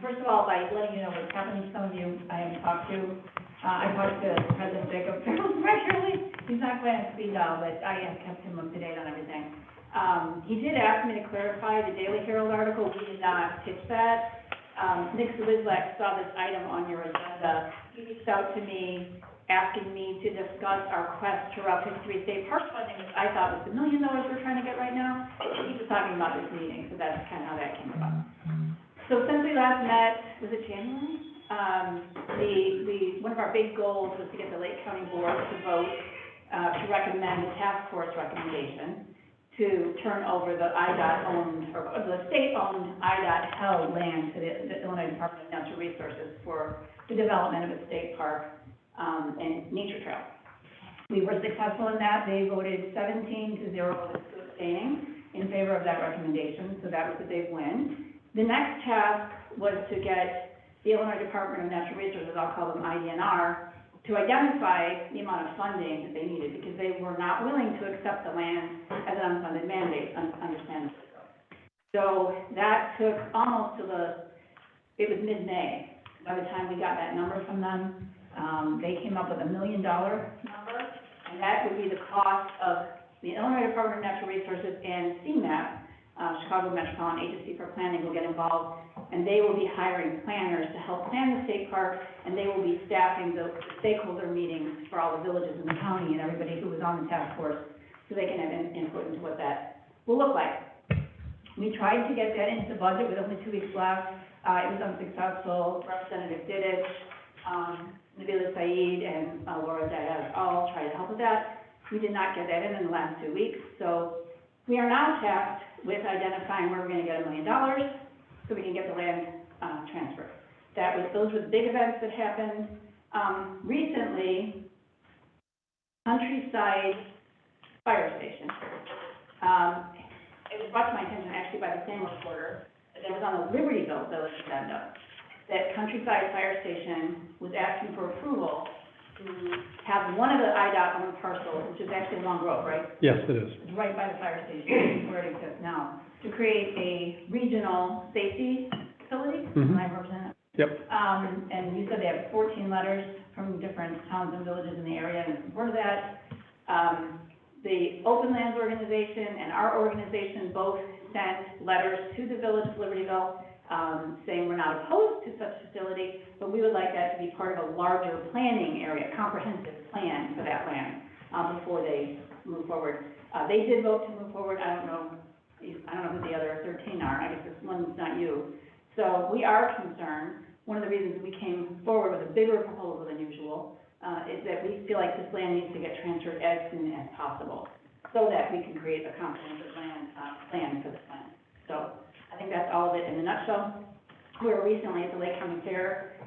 first of all, by letting you know what's happening to some of you I haven't talked to. I talked to President Jacob regularly. He's not quite on speed dial, but I have kept him up to date on everything. He did ask me to clarify the Daily Herald article. We did not pitch that. Nick Zwizlak saw this item on your agenda. He reached out to me, asking me to discuss our quest to Route 53 state park funding, which I thought was the $1 million we're trying to get right now. He was talking about this meeting, so that's kind of how that came about. So since we last met, was it January? One of our big goals was to get the Lake County Board to vote to recommend the task force recommendation to turn over the IDOT-owned, or the state-owned IDOT-held land to the Illinois Department of Natural Resources for the development of a state park and nature trail. We were successful in that. They voted 17-0 with 2 abstaining in favor of that recommendation, so that was a big win. The next task was to get the Illinois Department of Natural Resources, I'll call them IDNR, to identify the amount of funding that they needed, because they were not willing to accept the land as an unfunded mandate, understandably. So that took almost it was mid-May by the time we got that number from them. They came up with $1 million number, and that would be the cost of the Illinois Department of Natural Resources and CMAP, Chicago Metropolitan Agency for Planning, will get involved, and they will be hiring planners to help plan the state park, and they will be staffing the stakeholder meetings for all the villages in the county and everybody who was on the task force, so they can have input into what that will look like. We tried to get that into the budget with only 2 weeks left. It was unsuccessful. Representative Didich, Nabila Saeed, and Laura Diaz all tried to help with that. We did not get that in the last 2 weeks, so we are now tasked with identifying where we're going to get $1 million so we can get the land transferred. Those were the big events that happened. Recently, Countryside Fire Station. It was brought to my attention actually by the same reporter that was on the Libertyville Village agenda, that Countryside Fire Station was asking for approval to have one of the IDOT-owned parcels, which is actually Long Grove, right? Yes, it is. It's right by the fire station, where it exists now, to create a regional safety facility. Am I representing? Yep. And you said they have 14 letters from different towns and villages in the area in support of that. The Open Lands Organization and our organization both sent letters to the village of Libertyville, saying we're not opposed to such facility, but we would like that to be part of a larger planning area, comprehensive plan for that land, before they move forward. They did vote to move forward. I don't know who the other 13 are. I guess this one's not you. So we are concerned. One of the reasons we came forward with a bigger proposal than usual is that we feel like this land needs to get transferred as soon as possible, so that we can create a comprehensive plan for this land. So I think that's all of it in a nutshell. We were recently at the Lake County Fair,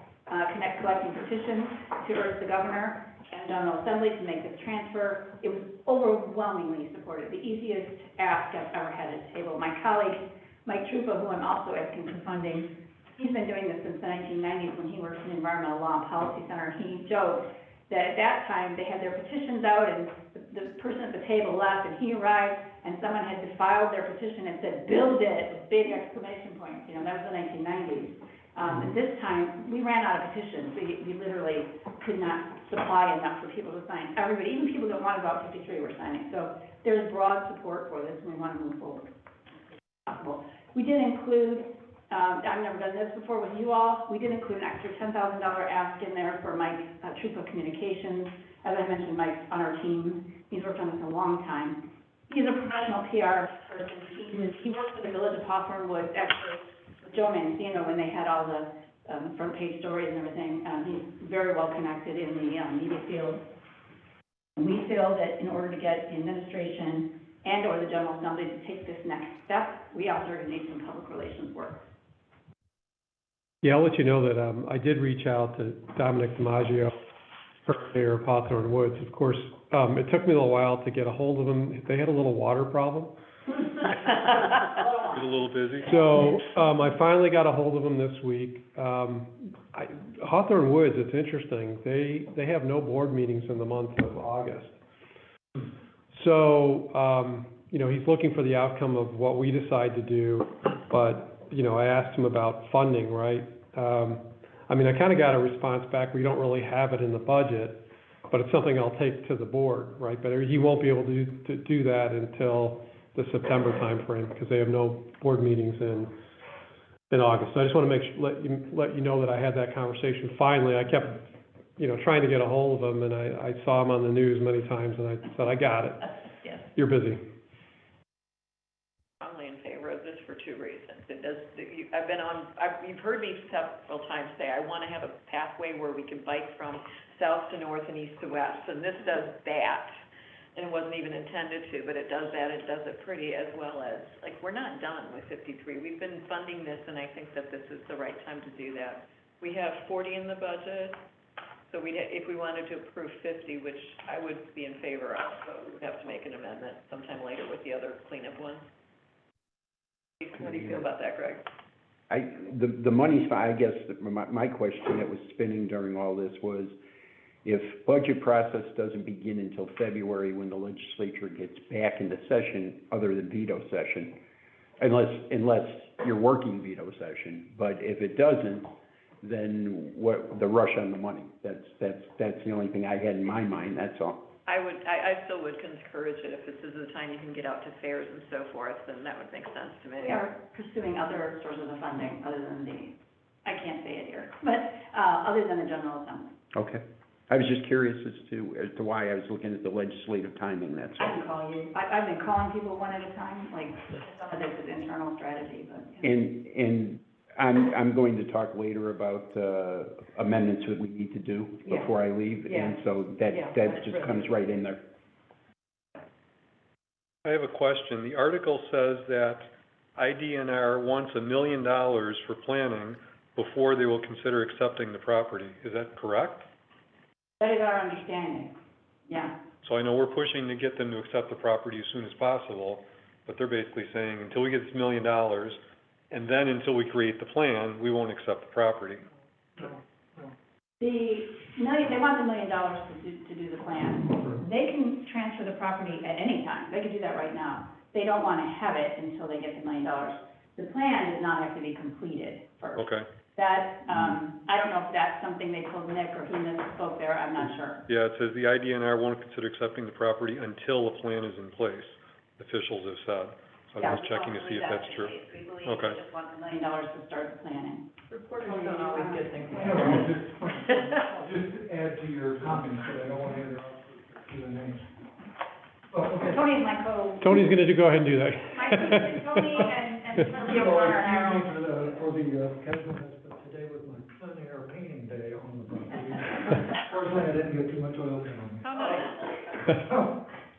collecting petitions to urge the governor and General Assembly to make this transfer. It was overwhelmingly supported, the easiest ask I've ever had at the table. My colleague, Mike Trupa, who I'm also asking for funding, he's been doing this since the 1990s when he worked in the Environmental Law and Policy Center. He joked that at that time they had their petitions out and the person at the table left, and he arrived and someone had filed their petition and said, "Build it," with big exclamation points. You know, that was the 1990s. And this time, we ran out of petitions. We literally could not supply enough for people to sign. Everybody, even people that wanted Route 53 were signing. So there's broad support for this, and we want to move forward. We did include, I've never done this before with you all, we did include an extra $10,000 ask in there for Mike Trupa Communications. As I mentioned, Mike's on our team. He's worked on this a long time. He's a professional PR person. He worked for the Village of Hawthorne Woods, actually Joe Mancino, when they had all the, front page stories and everything, he's very well connected in the, media field. And we feel that in order to get the administration and/or the General Assembly to take this next step, we also are gonna need some public relations work. Yeah, I'll let you know that, I did reach out to Dominic DiMaggio, mayor of Hawthorne Woods. Of course, it took me a little while to get a hold of him. They had a little water problem. Get a little busy. So, I finally got a hold of him this week. Hawthorne Woods, it's interesting, they have no board meetings in the month of August. So, you know, he's looking for the outcome of what we decide to do, but, you know, I asked him about funding, right? I mean, I kind of got a response back, we don't really have it in the budget, but it's something I'll take to the board, right? But he won't be able to do that until the September timeframe, because they have no board meetings in August. So I just want to let you know that I had that conversation. Finally, I kept, you know, trying to get a hold of him, and I saw him on the news many times, and I said, I got it. Yes. You're busy. Strongly in favor of this for two reasons. It does, you've heard me several times say, I want to have a pathway where we can bike from south to north and east to west, and this does that. And it wasn't even intended to, but it does that, it does it pretty, as well as, like, we're not done with 53. We've been funding this, and I think that this is the right time to do that. We have 40 in the budget, so if we wanted to approve 50, which I would be in favor of, so we would have to make an amendment sometime later with the other cleanup ones. What do you feel about that, Greg? The money's fine. I guess my question that was spinning during all this was, if budget process doesn't begin until February, when the legislature gets back into session, other than veto session, unless you're working veto session, but if it doesn't, then what, the rush on the money? That's the only thing I had in my mind, that's all. I still would encourage it, if this is the time you can get out to fairs and so forth, then that would make sense to me. We are pursuing other sources of funding other than I can't say it here, but, other than the General Assembly. Okay. I was just curious as to why I was looking at the legislative timing, that's all. I can call you. I've been calling people one at a time, like, some of this is internal strategy, but. And I'm going to talk later about amendments that we need to do before I leave, and so that just comes right in there. I have a question. The article says that IDNR wants $1 million for planning before they will consider accepting the property. Is that correct? That is our understanding, yeah. So I know we're pushing to get them to accept the property as soon as possible, but they're basically saying, until we get this $1 million, and then until we create the plan, we won't accept the property. They want $1 million to do the plan. They can transfer the property at any time. They could do that right now. They don't want to have it until they get the $1 million. The plan does not have to be completed first. Okay. That, I don't know if that's something they told Nick or he misspoke there, I'm not sure. Yeah, it says the IDNR won't consider accepting the property until a plan is in place, officials have said. So I'm just checking to see if that's true. We believe Okay. they just want $1 million to start the planning. Reporters don't always get things. I'll just add to your comments, but I don't want to interrupt with your Q&A. Oh, okay. Tony's my Tony's gonna go ahead and do that. Tony and Trustee O'Connor and Harold. For the casualness, but today was my plein air painting day on the property. Fortunately, I didn't get too much oil on me. How nice.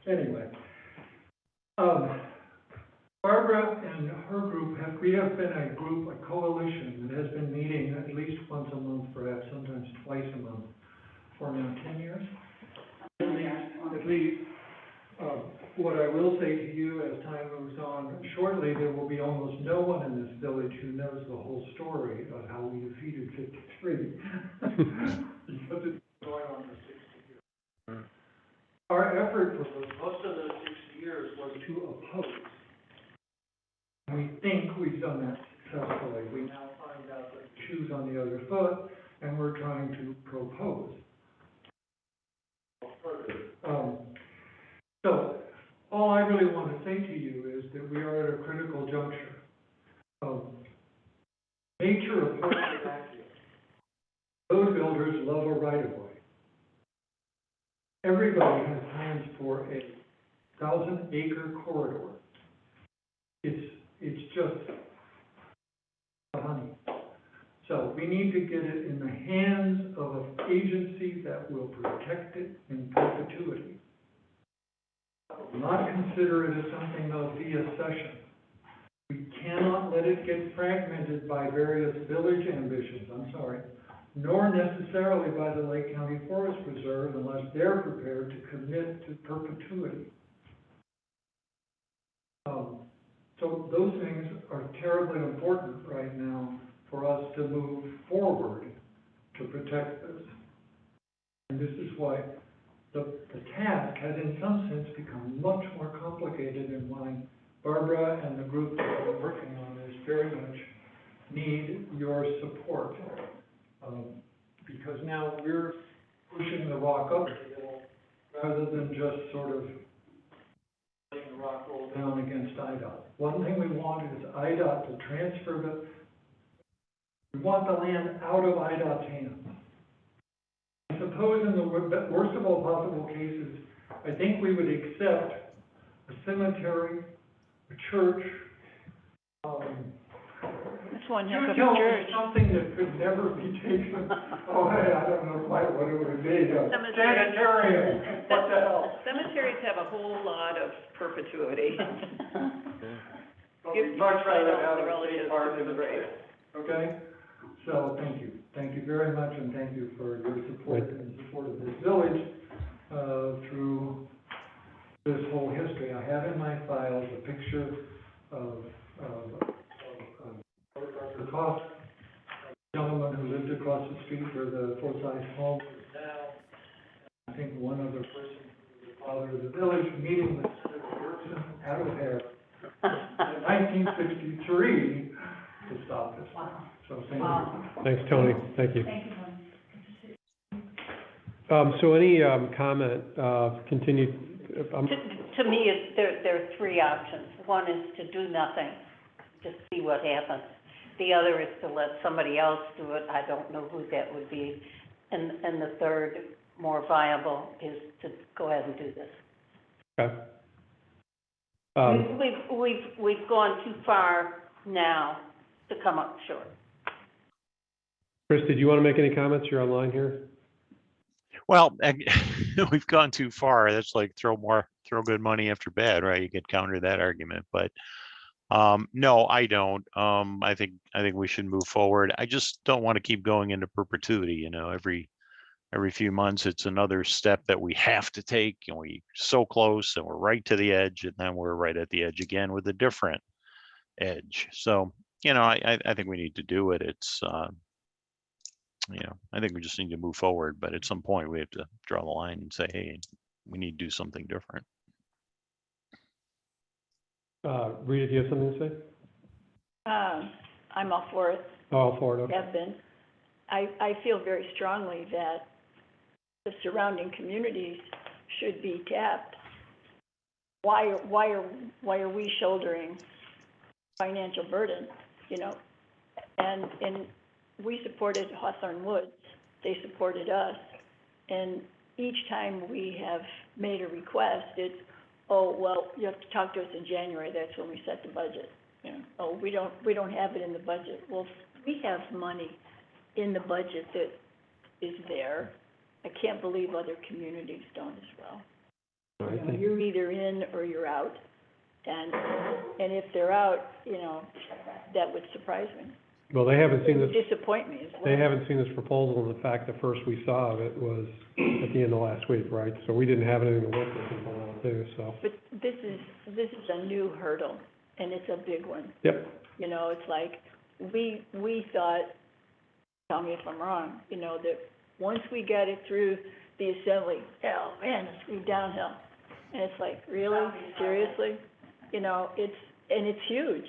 Anyway, Barbara and her group we have been a group, a coalition that has been meeting at least once a month, perhaps sometimes twice a month, for now 10 years. At least. What I will say to you as time moves on, shortly there will be almost no one in this village who knows the whole story of how we defeated 53. Because it's been going on for 60 years. Our effort for most of those 60 years was to oppose. We think we've done that successfully. We now find out that the shoe's on the other foot, and we're trying to propose. So, all I really want to say to you is that we are at a critical juncture. Nature of road builders love a right-of-way. Everybody has plans for a 1,000-acre corridor. It's just honey. So we need to get it in the hands of an agency that will protect it in perpetuity. Not consider it as something of via session. We cannot let it get fragmented by various village ambitions, I'm sorry, nor necessarily by the Lake County Forest Preserve unless they're prepared to commit to perpetuity. So those things are terribly important right now for us to move forward to protect this. And this is why the task has in some sense become much more complicated, and why Barbara and the group that are working on this very much need your support. Because now we're pushing the rock up the hill rather than just sort of letting the rock roll down against IDOT. One thing we want is IDOT to transfer we want the land out of IDOT's hands. I suppose in the worst of all possible cases, I think we would accept a cemetery, a church, That's one heck of a you know, church. something that could never be taken away. I don't know quite what it would be. Sanitarium, what the hell? Cemeteries have a whole lot of perpetuity. But we'd much rather have the a relatives state park to in the the grave. Okay? So, thank you. Thank you very much, and thank you for your support and support of this village, through this whole history. I have in my files a picture of Dr. Koff, a gentleman who lived across the street where the Forsyth home is now. I think one other person, the father of the village, meeting with Senator Dirksen at O'Hare in 1963 to stop this. So thank you. Thanks, Tony. Thank you. Thank you, Tony. So any, comment, continued, To me, there are three options. One is to do nothing, just see what happens. The other is to let somebody else do it. I don't know who that would be. And the third, more viable, is to go ahead and do this. okay. We've gone too far now to come up short. Chris, did you want to make any comments? You're online here. Well, we've gone too far. That's like throw good money after bad, right? You could counter that argument, but no, I don't. I think we should move forward. I just don't want to keep going into perpetuity. You know, every few months, it's another step that we have to take, and we're so close, and we're right to the edge, and then we're right at the edge again with a different edge. So, you know, I think we need to do it. It's you know, I think we just need to move forward, but at some point we have to draw the line and say, hey, we need to do something different. Rita, do you have something to say? I'm all for it. All for it, okay. Have been. I feel very strongly that the surrounding communities should be tapped. Why are we shouldering financial burden, you know? And we supported Hawthorne Woods, they supported us, and each time we have made a request, it's, oh, well, you have to talk to us in January, that's when we set the budget. You know, oh, we don't have it in the budget. Well, we have money in the budget that is there. I can't believe other communities don't as well. You know, you're either in or you're out, and if they're out, you know, that would surprise me. Well, they haven't seen this. Disappoint me as well. They haven't seen this proposal, and the fact the first we saw of it was at the end of last week, right? So we didn't have anything to work with until now too, so. But this is a new hurdle, and it's a big one. Yep. You know, it's like, we thought, tell me if I'm wrong, you know, that once we got it through the assembly, oh man, it's moved downhill. And it's like, really? Seriously? You know, it's huge.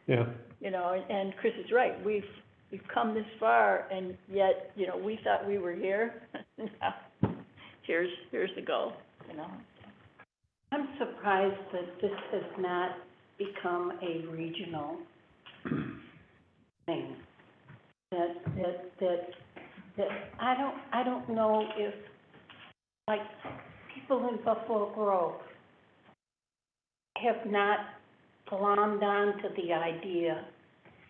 Yeah. You know, and Chris is right. We've come this far, and yet, you know, we thought we were here. Now, here's the goal, you know. I'm surprised that this has not become a regional thing. That I don't know if, like, people in Buffalo Grove have not glommed on to the idea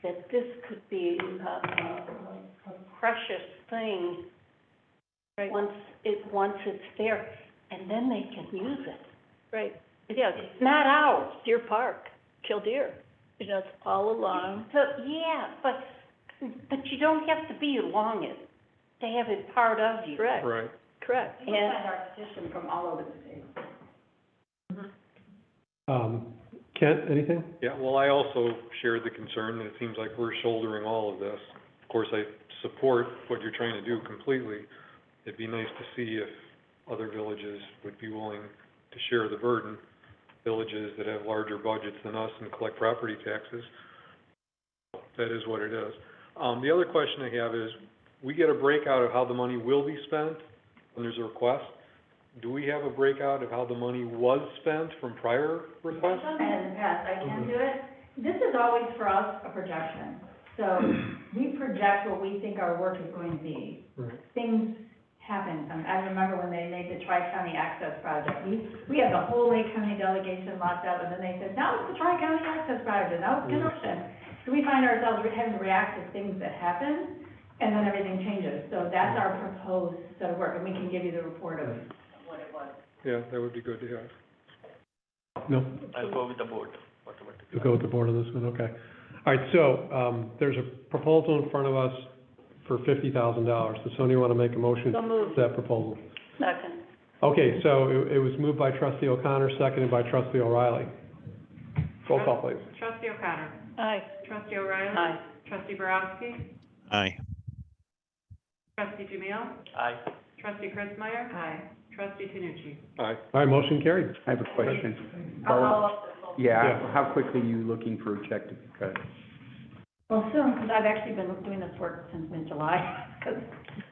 that this could be a precious thing once it's there, and then they can use it. Right, yeah, It's not ours. Deer Park, Killdeer, you know, it's all along. So, yeah, but you don't have to be along it to have it part of you. Correct. Right. Correct. We'll find our petition from all over the state. Kent, anything? Yeah, well, I also shared the concern that it seems like we're shouldering all of this. Of course, I support what you're trying to do completely. It'd be nice to see if other villages would be willing to share the burden. Villages that have larger budgets than us and collect property taxes. That is what it is. The other question I have is, we get a breakout of how the money will be spent when there's a request. Do we have a breakout of how the money was spent from prior requests? And Pat, I can do it. This is always for us a projection. So we project what we think our work is going to be. Things happen. I remember when they made the Tri-County Access Project. We had the whole Lake County delegation locked up, and then they said, now it's the Tri-County Access Project, now it's Kenosha. So we find ourselves having to react to things that happen, and then everything changes. So that's our proposed set of work, and we can give you the report of what it was. Yeah, that would be good to have. No? I'll go with the board, whatever. You'll go with the board on this one, okay. All right, so, there's a proposal in front of us for $50,000. Does somebody want to make a motion So moved. to that proposal? Second. Okay, so it was moved by trustee O'Connor, seconded by trustee O'Reilly. Roll call, please. Trustee O'Connor. Aye. Trustee O'Reilly. Aye. Trustee Borowski. Aye. Trustee Jamil. Aye. Trustee Chris Meyer. Aye. Trustee Tanucci. Aye. All right, motion carried. I have a question. I'll follow up this whole. Yeah, how quickly are you looking for a check to be cut? Well, soon, because I've actually been doing this work since mid-July, because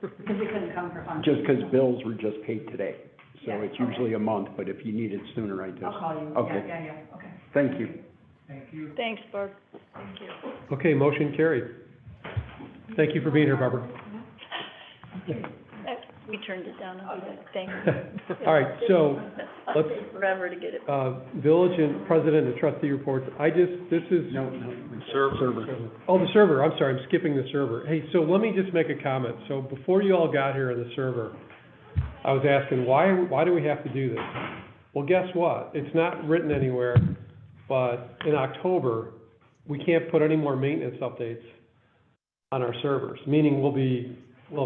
we couldn't come for funds. Just because bills were just paid today, so Yeah, it's okay. usually a month, but if you need it sooner, I just. I'll call you. Okay. Yeah, okay. Thank you. Thank you. Thanks, Barb. Thank you. Okay, motion carried. Thank you for being here, Barbara. We turned it down, I'll be like, thank you. All right, so It'll let's, take forever to get it. village and president and trustee reports. This is. No. Server. Oh, the server, I'm sorry, I'm skipping the server. Hey, so let me just make a comment. So before you all got here on the server, I was asking, why do we have to do this? Well, guess what? It's not written anywhere, but in October, we can't put any more maintenance updates on our servers, meaning we'll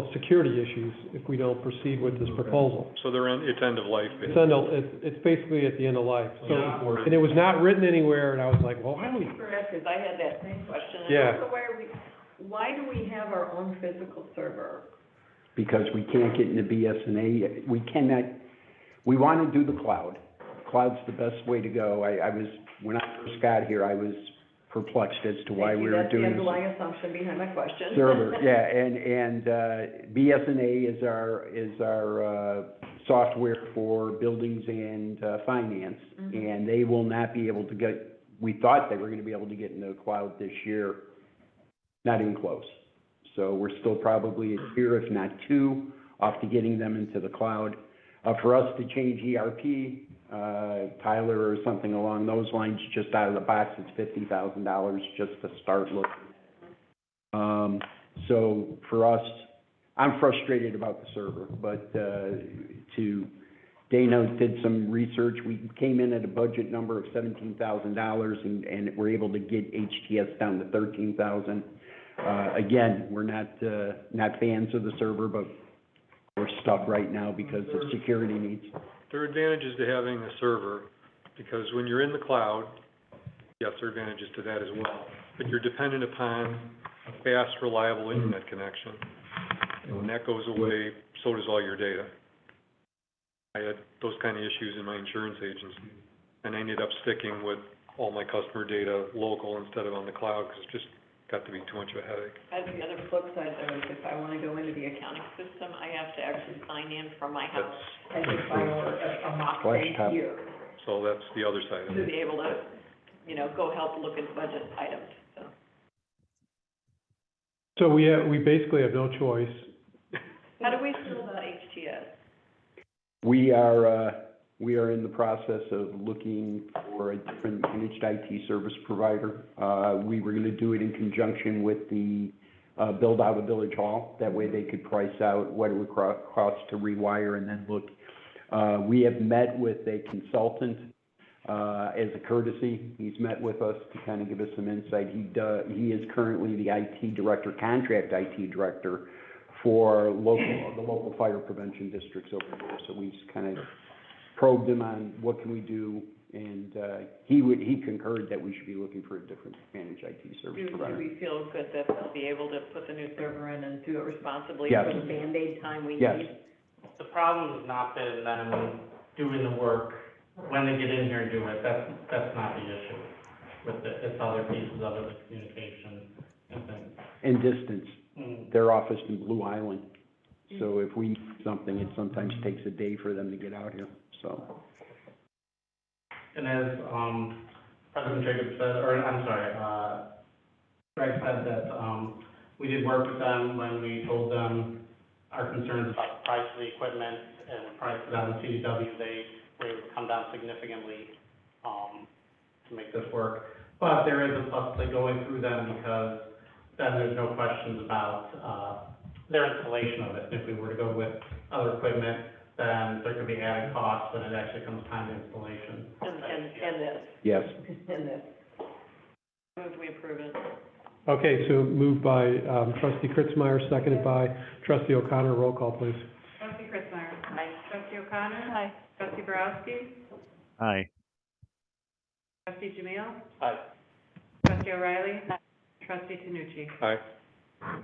have security issues if we don't proceed with this proposal. So it's end of life. It's basically at the end of life. So, and it was not written anywhere, and I was like, well, why do we? Correct, because I had that same question. Yeah. And also, why do we have our own physical server? Because we can't get into BSNA, we want to do the cloud. Cloud's the best way to go. When I first got here, I was perplexed as to why we were doing That's the this. underlying assumption behind my question. Server, yeah, and BSNA is our software for buildings and finance, and they will not be able to we thought they were gonna be able to get into the cloud this year, not even close. So we're still probably a year, if not two, off to getting them into the cloud. For us to change ERP, Tyler or something along those lines, just out of the box, it's $50,000 just to start looking. So for us, I'm frustrated about the server, but Dana did some research. We came in at a budget number of $17,000 and we're able to get HTS down to $13,000. Again, we're not fans of the server, but we're stuck right now because of security needs. There are advantages to having a server, because when you're in the cloud, yes, there are advantages to that as well, but you're dependent upon a fast, reliable internet connection. And when that goes away, so does all your data. I had those kind of issues in my insurance agency, and I ended up sticking with all my customer data local instead of on the cloud, because it just got to be too much of a headache. As the other flip side though, is if I wanna go into the accounting system, I have to actually sign in from my house as if I were a mock bank Flash top. here, So that's the other side of to it. be able to, go help look at budget items, so. So we basically have no choice. How do we feel about HTS? We are We are in the process of looking for a different managed IT service provider. We were gonna do it in conjunction with the build out of Village Hall. That way they could price out what it would cost to rewire and then look. We have met with a consultant as a courtesy. He's met with us to kind of give us some insight. He is currently the IT director, contract IT director for the local fire prevention districts over there. So we just kind of probed him on what can we do, and he concurred that we should be looking for a different managed IT service provider. Do we feel good that they'll be able to put the new server in and do it responsibly Yes. for the Band-Aid time we Yes. need? The problem has not been them doing the work when they get in here and do it. That's not the issue with it. It's other pieces of it, the communication and things. And distance. Mm. Their office in Blue Island. So if we need something, it sometimes takes a day for them to get out here, so. And as, President Jacobs said, or I'm sorry, Greg said that, we did work with them when we told them our concerns about the price of the equipment and price it on the CDW. They were able to come down significantly, to make this work. But there is a possibility going through them because then there's no questions about, their installation of it. If we were to go with other equipment, then there could be added costs when it actually comes time to installation. And this. Yes. And this. Move we approve it. Okay, so moved by trustee Kritzmeyer, seconded by trustee O'Connor. Roll call, please. Trustee Kritzmeyer. Aye. Trustee O'Connor. Aye. Trustee Borowski. Aye. Trustee Jamil. Aye. Trustee O'Reilly. Trustee Tanucci. Aye.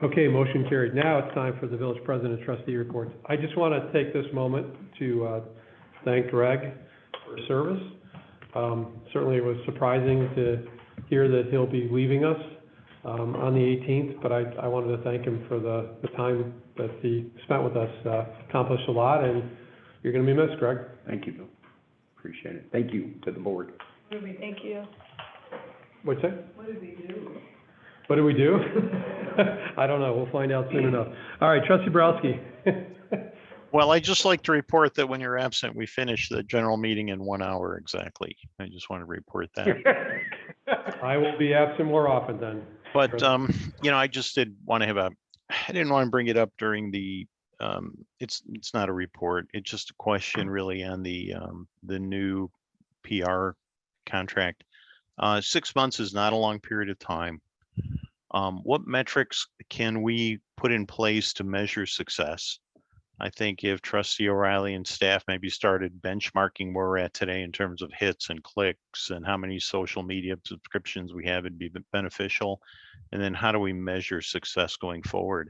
Okay, motion carried. Now it's time for the village president trustee reports. I just want to take this moment to thank Greg for his service. Certainly it was surprising to hear that he'll be leaving us on the 18th, but I wanted to thank him for the time that he spent with us. Accomplished a lot, and you're going to be missed, Greg. Thank you, Bill. Appreciate it. Thank you to the board. Thank you. What's that? What did we do? What do we do? I don't know. We'll find out soon enough. All right, trustee Borowski. Well, I'd just like to report that when you're absent, we finish the general meeting in 1 hour exactly. I just want to report that. I will be absent more often then. But, I just did want to I didn't want to bring it up during the, it's not a report. It's just a question really on the new PR contract. 6 months is not a long period of time. What metrics can we put in place to measure success? I think if trustee O'Reilly and staff maybe started benchmarking where we're at today in terms of hits and clicks and how many social media subscriptions we have, it'd be beneficial. And then how do we measure success going forward?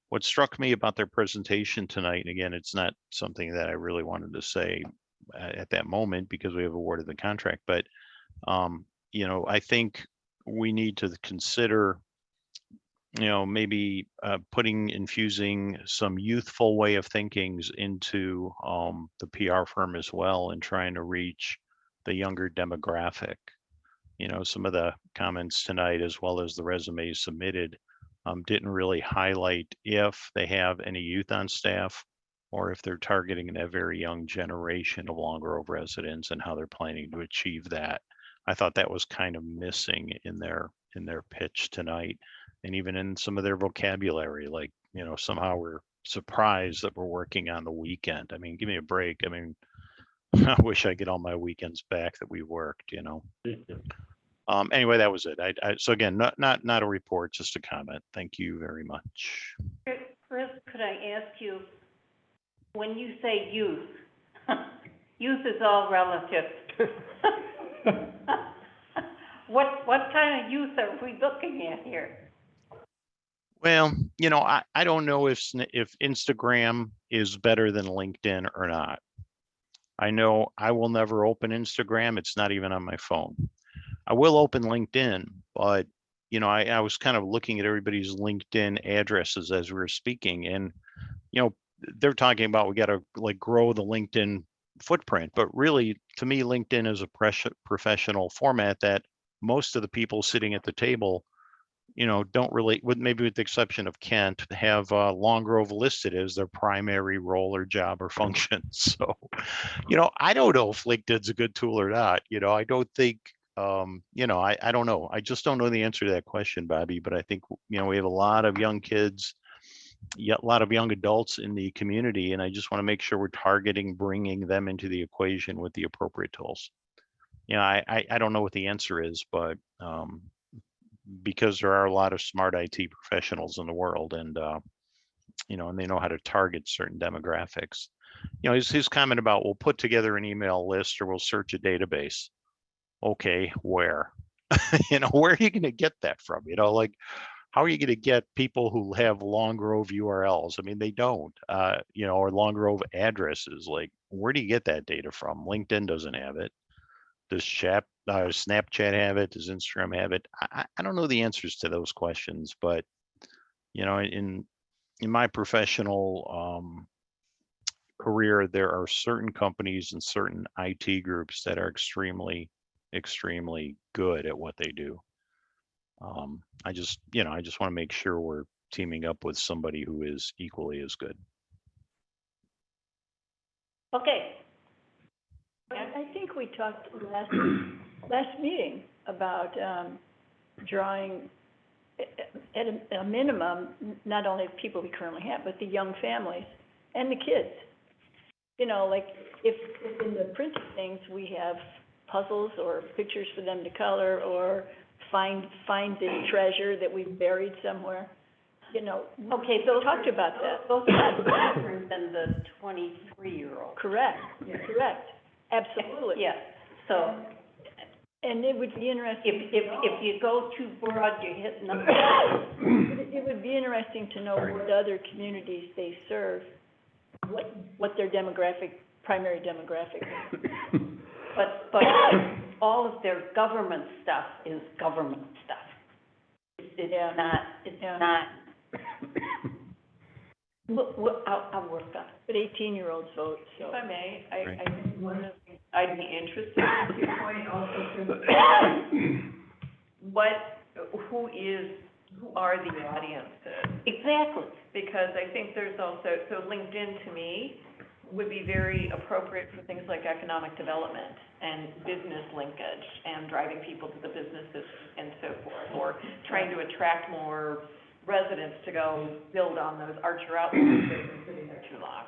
What struck me about their presentation tonight, and again, it's not something that I really wanted to say at that moment because we have awarded the contract, but I think we need to consider maybe infusing some youthful way of thinkings into the PR firm as well and trying to reach the younger demographic. Some of the comments tonight, as well as the resumes submitted, didn't really highlight if they have any youth on staff or if they're targeting that very young generation of Long Grove residents and how they're planning to achieve that. I thought that was kind of missing in their pitch tonight. And even in some of their vocabulary, like, somehow we're surprised that we're working on the weekend. I mean, give me a break. I mean, I wish I get all my weekends back that we worked, Anyway, that was it. So again, not a report, just a comment. Thank you very much. Chris, could I ask you, when you say youth, youth is all relative. What kind of youth are we looking at here? Well, I don't know if Instagram is better than LinkedIn or not. I know I will never open Instagram. It's not even on my phone. I will open LinkedIn, but I was kind of looking at everybody's LinkedIn addresses as we were speaking, and they're talking about we got to grow the LinkedIn footprint, but really, to me, LinkedIn is a professional format that most of the people sitting at the table don't really, maybe with the exception of Kent, have Long Grove listed as their primary role or job or function. So, I don't know if LinkedIn's a good tool or not. I don't think, I don't know. I just don't know the answer to that question, Bobby. But I think, we have a lot of young kids, a lot of young adults in the community, and I just want to make sure we're targeting bringing them into the equation with the appropriate tools. I don't know what the answer is, but because there are a lot of smart IT professionals in the world, and and they know how to target certain demographics. His comment about we'll put together an email list or we'll search a database. Okay, where? Where are you going to get that from? Like, how are you going to get people who have Long Grove URLs? I mean, they don't, or Long Grove addresses. Like, where do you get that data from? LinkedIn doesn't have it. Does Snapchat have it? Does Instagram have it? I don't know the answers to those questions, but in my professional career, there are certain companies and certain IT groups that are extremely good at what they do. I just want to make sure we're teaming up with somebody who is equally as good. Okay. I think we talked last meeting about drawing at a minimum, not only the people we currently have, but the young families and the kids. Like if in the printed things we have puzzles or pictures for them to color or find the treasure that we've buried somewhere. Okay, those talked about that. Those are different than the 23-year-old. Correct. Correct. Absolutely. Yeah. So, and it would be interesting. If you go too broad, you hit nothing. It would be interesting to know what other communities they serve, what their primary demographic is. But all of their government stuff is government stuff. It's not. I'll work on it. But 18-year-olds vote, so. If I may, I think one of the things I'd be interested in, to your point also, who are the audiences? Exactly. Because I think there's also, so LinkedIn to me would be very appropriate for things like economic development and business linkage and driving people to the businesses and so forth, or trying to attract more residents to go build on those Archer outlets that have been sitting there too long,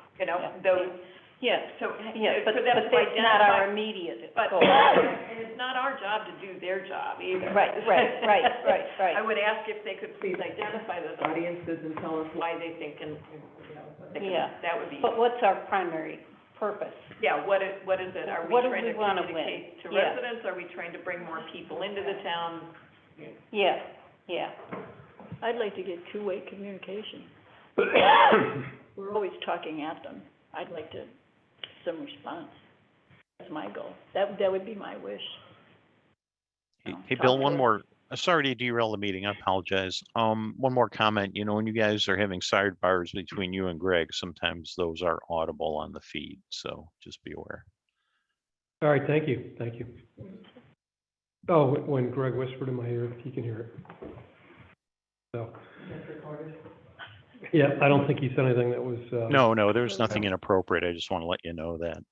those. Yeah. So, but that's not our immediate goal. And it's not our job to do their job either. Right. I would ask if they could please identify those audiences and tell us why they think and, what they can, that would be. But what's our primary purpose? Yeah, what is it? Are we trying to communicate to residents? Are we trying to bring more people into the town? Yeah. I'd like to get two-way communication. We're always talking at them. I'd like to some response. That's my goal. That would be my wish. Hey, Bill, one more. Sorry to derail the meeting. I apologize. One more comment. When you guys are having sidebars between you and Greg, sometimes those are audible on the feed. So just be aware. All right. Thank you. Oh, when Greg whispered in my ear, he can hear it. So. Yeah, I don't think he said anything that was. No, there's nothing inappropriate. I just want to let you know that,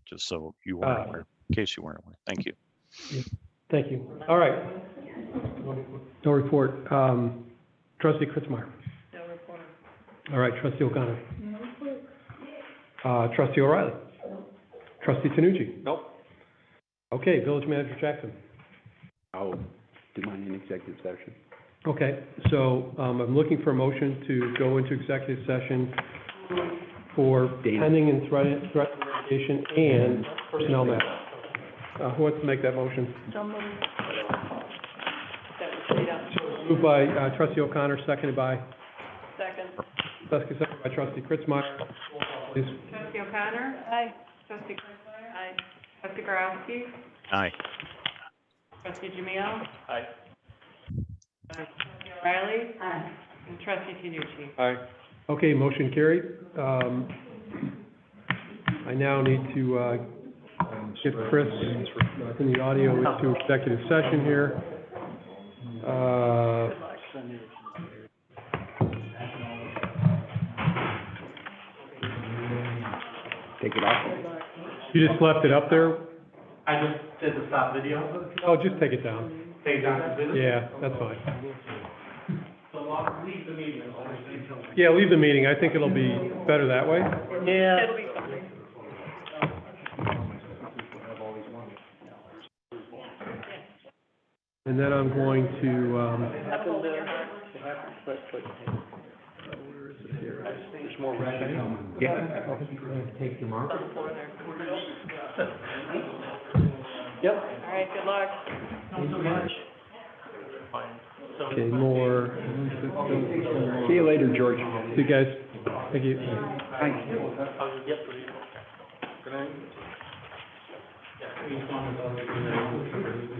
just so you weren't aware, in case you weren't aware. Thank you. Yeah, thank you. All right. No report. Trustee Kritzmeyer. No report. All right, Trustee O'Connor. No report. Trustee O'Reilly. Trustee Tanucci. Nope. Okay, Village Manager Jackson. I'll do mine in executive session. Okay, so I'm looking for a motion to go into executive session for pending and threatened litigation and personnel matters. Who wants to make that motion? Moved by Trustee O'Connor, seconded by? Second. Seconded by Trustee Kritzmeyer. Please. Trustee O'Connor? Aye. Trustee Kritzmeyer? Aye. Trustee Borowski? Aye. Trustee Jamil? Aye. Trustee O'Reilly? Aye. And Trustee Tanucci? Aye. Okay, motion carried. I now need to get Chris in the audio into executive session here. take it off. You just left it up there? I just did the stop video. Oh, just take it down. Take down the video? Yeah, that's fine. So leave the meeting. Yeah, leave the meeting. I think it'll be better that way. Yeah. It'll be fine. And then I'm going to, Have a hole in your heart. There's more red. Yeah. Take your marker. On the floor there. Yep. All right, good luck. Not so much. Fine. okay, more. See you later, George. See you guys. Thank you. How you get to it? Good night. Yeah,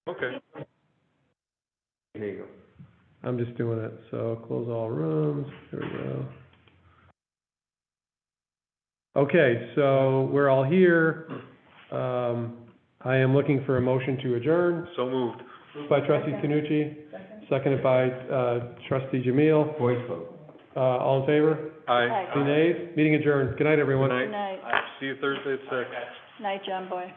Okay. There you go. I'm just doing it, so close all rooms, there we go. Okay, so we're all here. I am looking for a motion to adjourn. So moved. Moved by trustee Tanucci, seconded by, trustee Jamil. Voice vote. All in favor? Aye. Any nays? Meeting adjourned. Good night, everyone. Good Good night. See you Thursday at 6. Night, John Boy.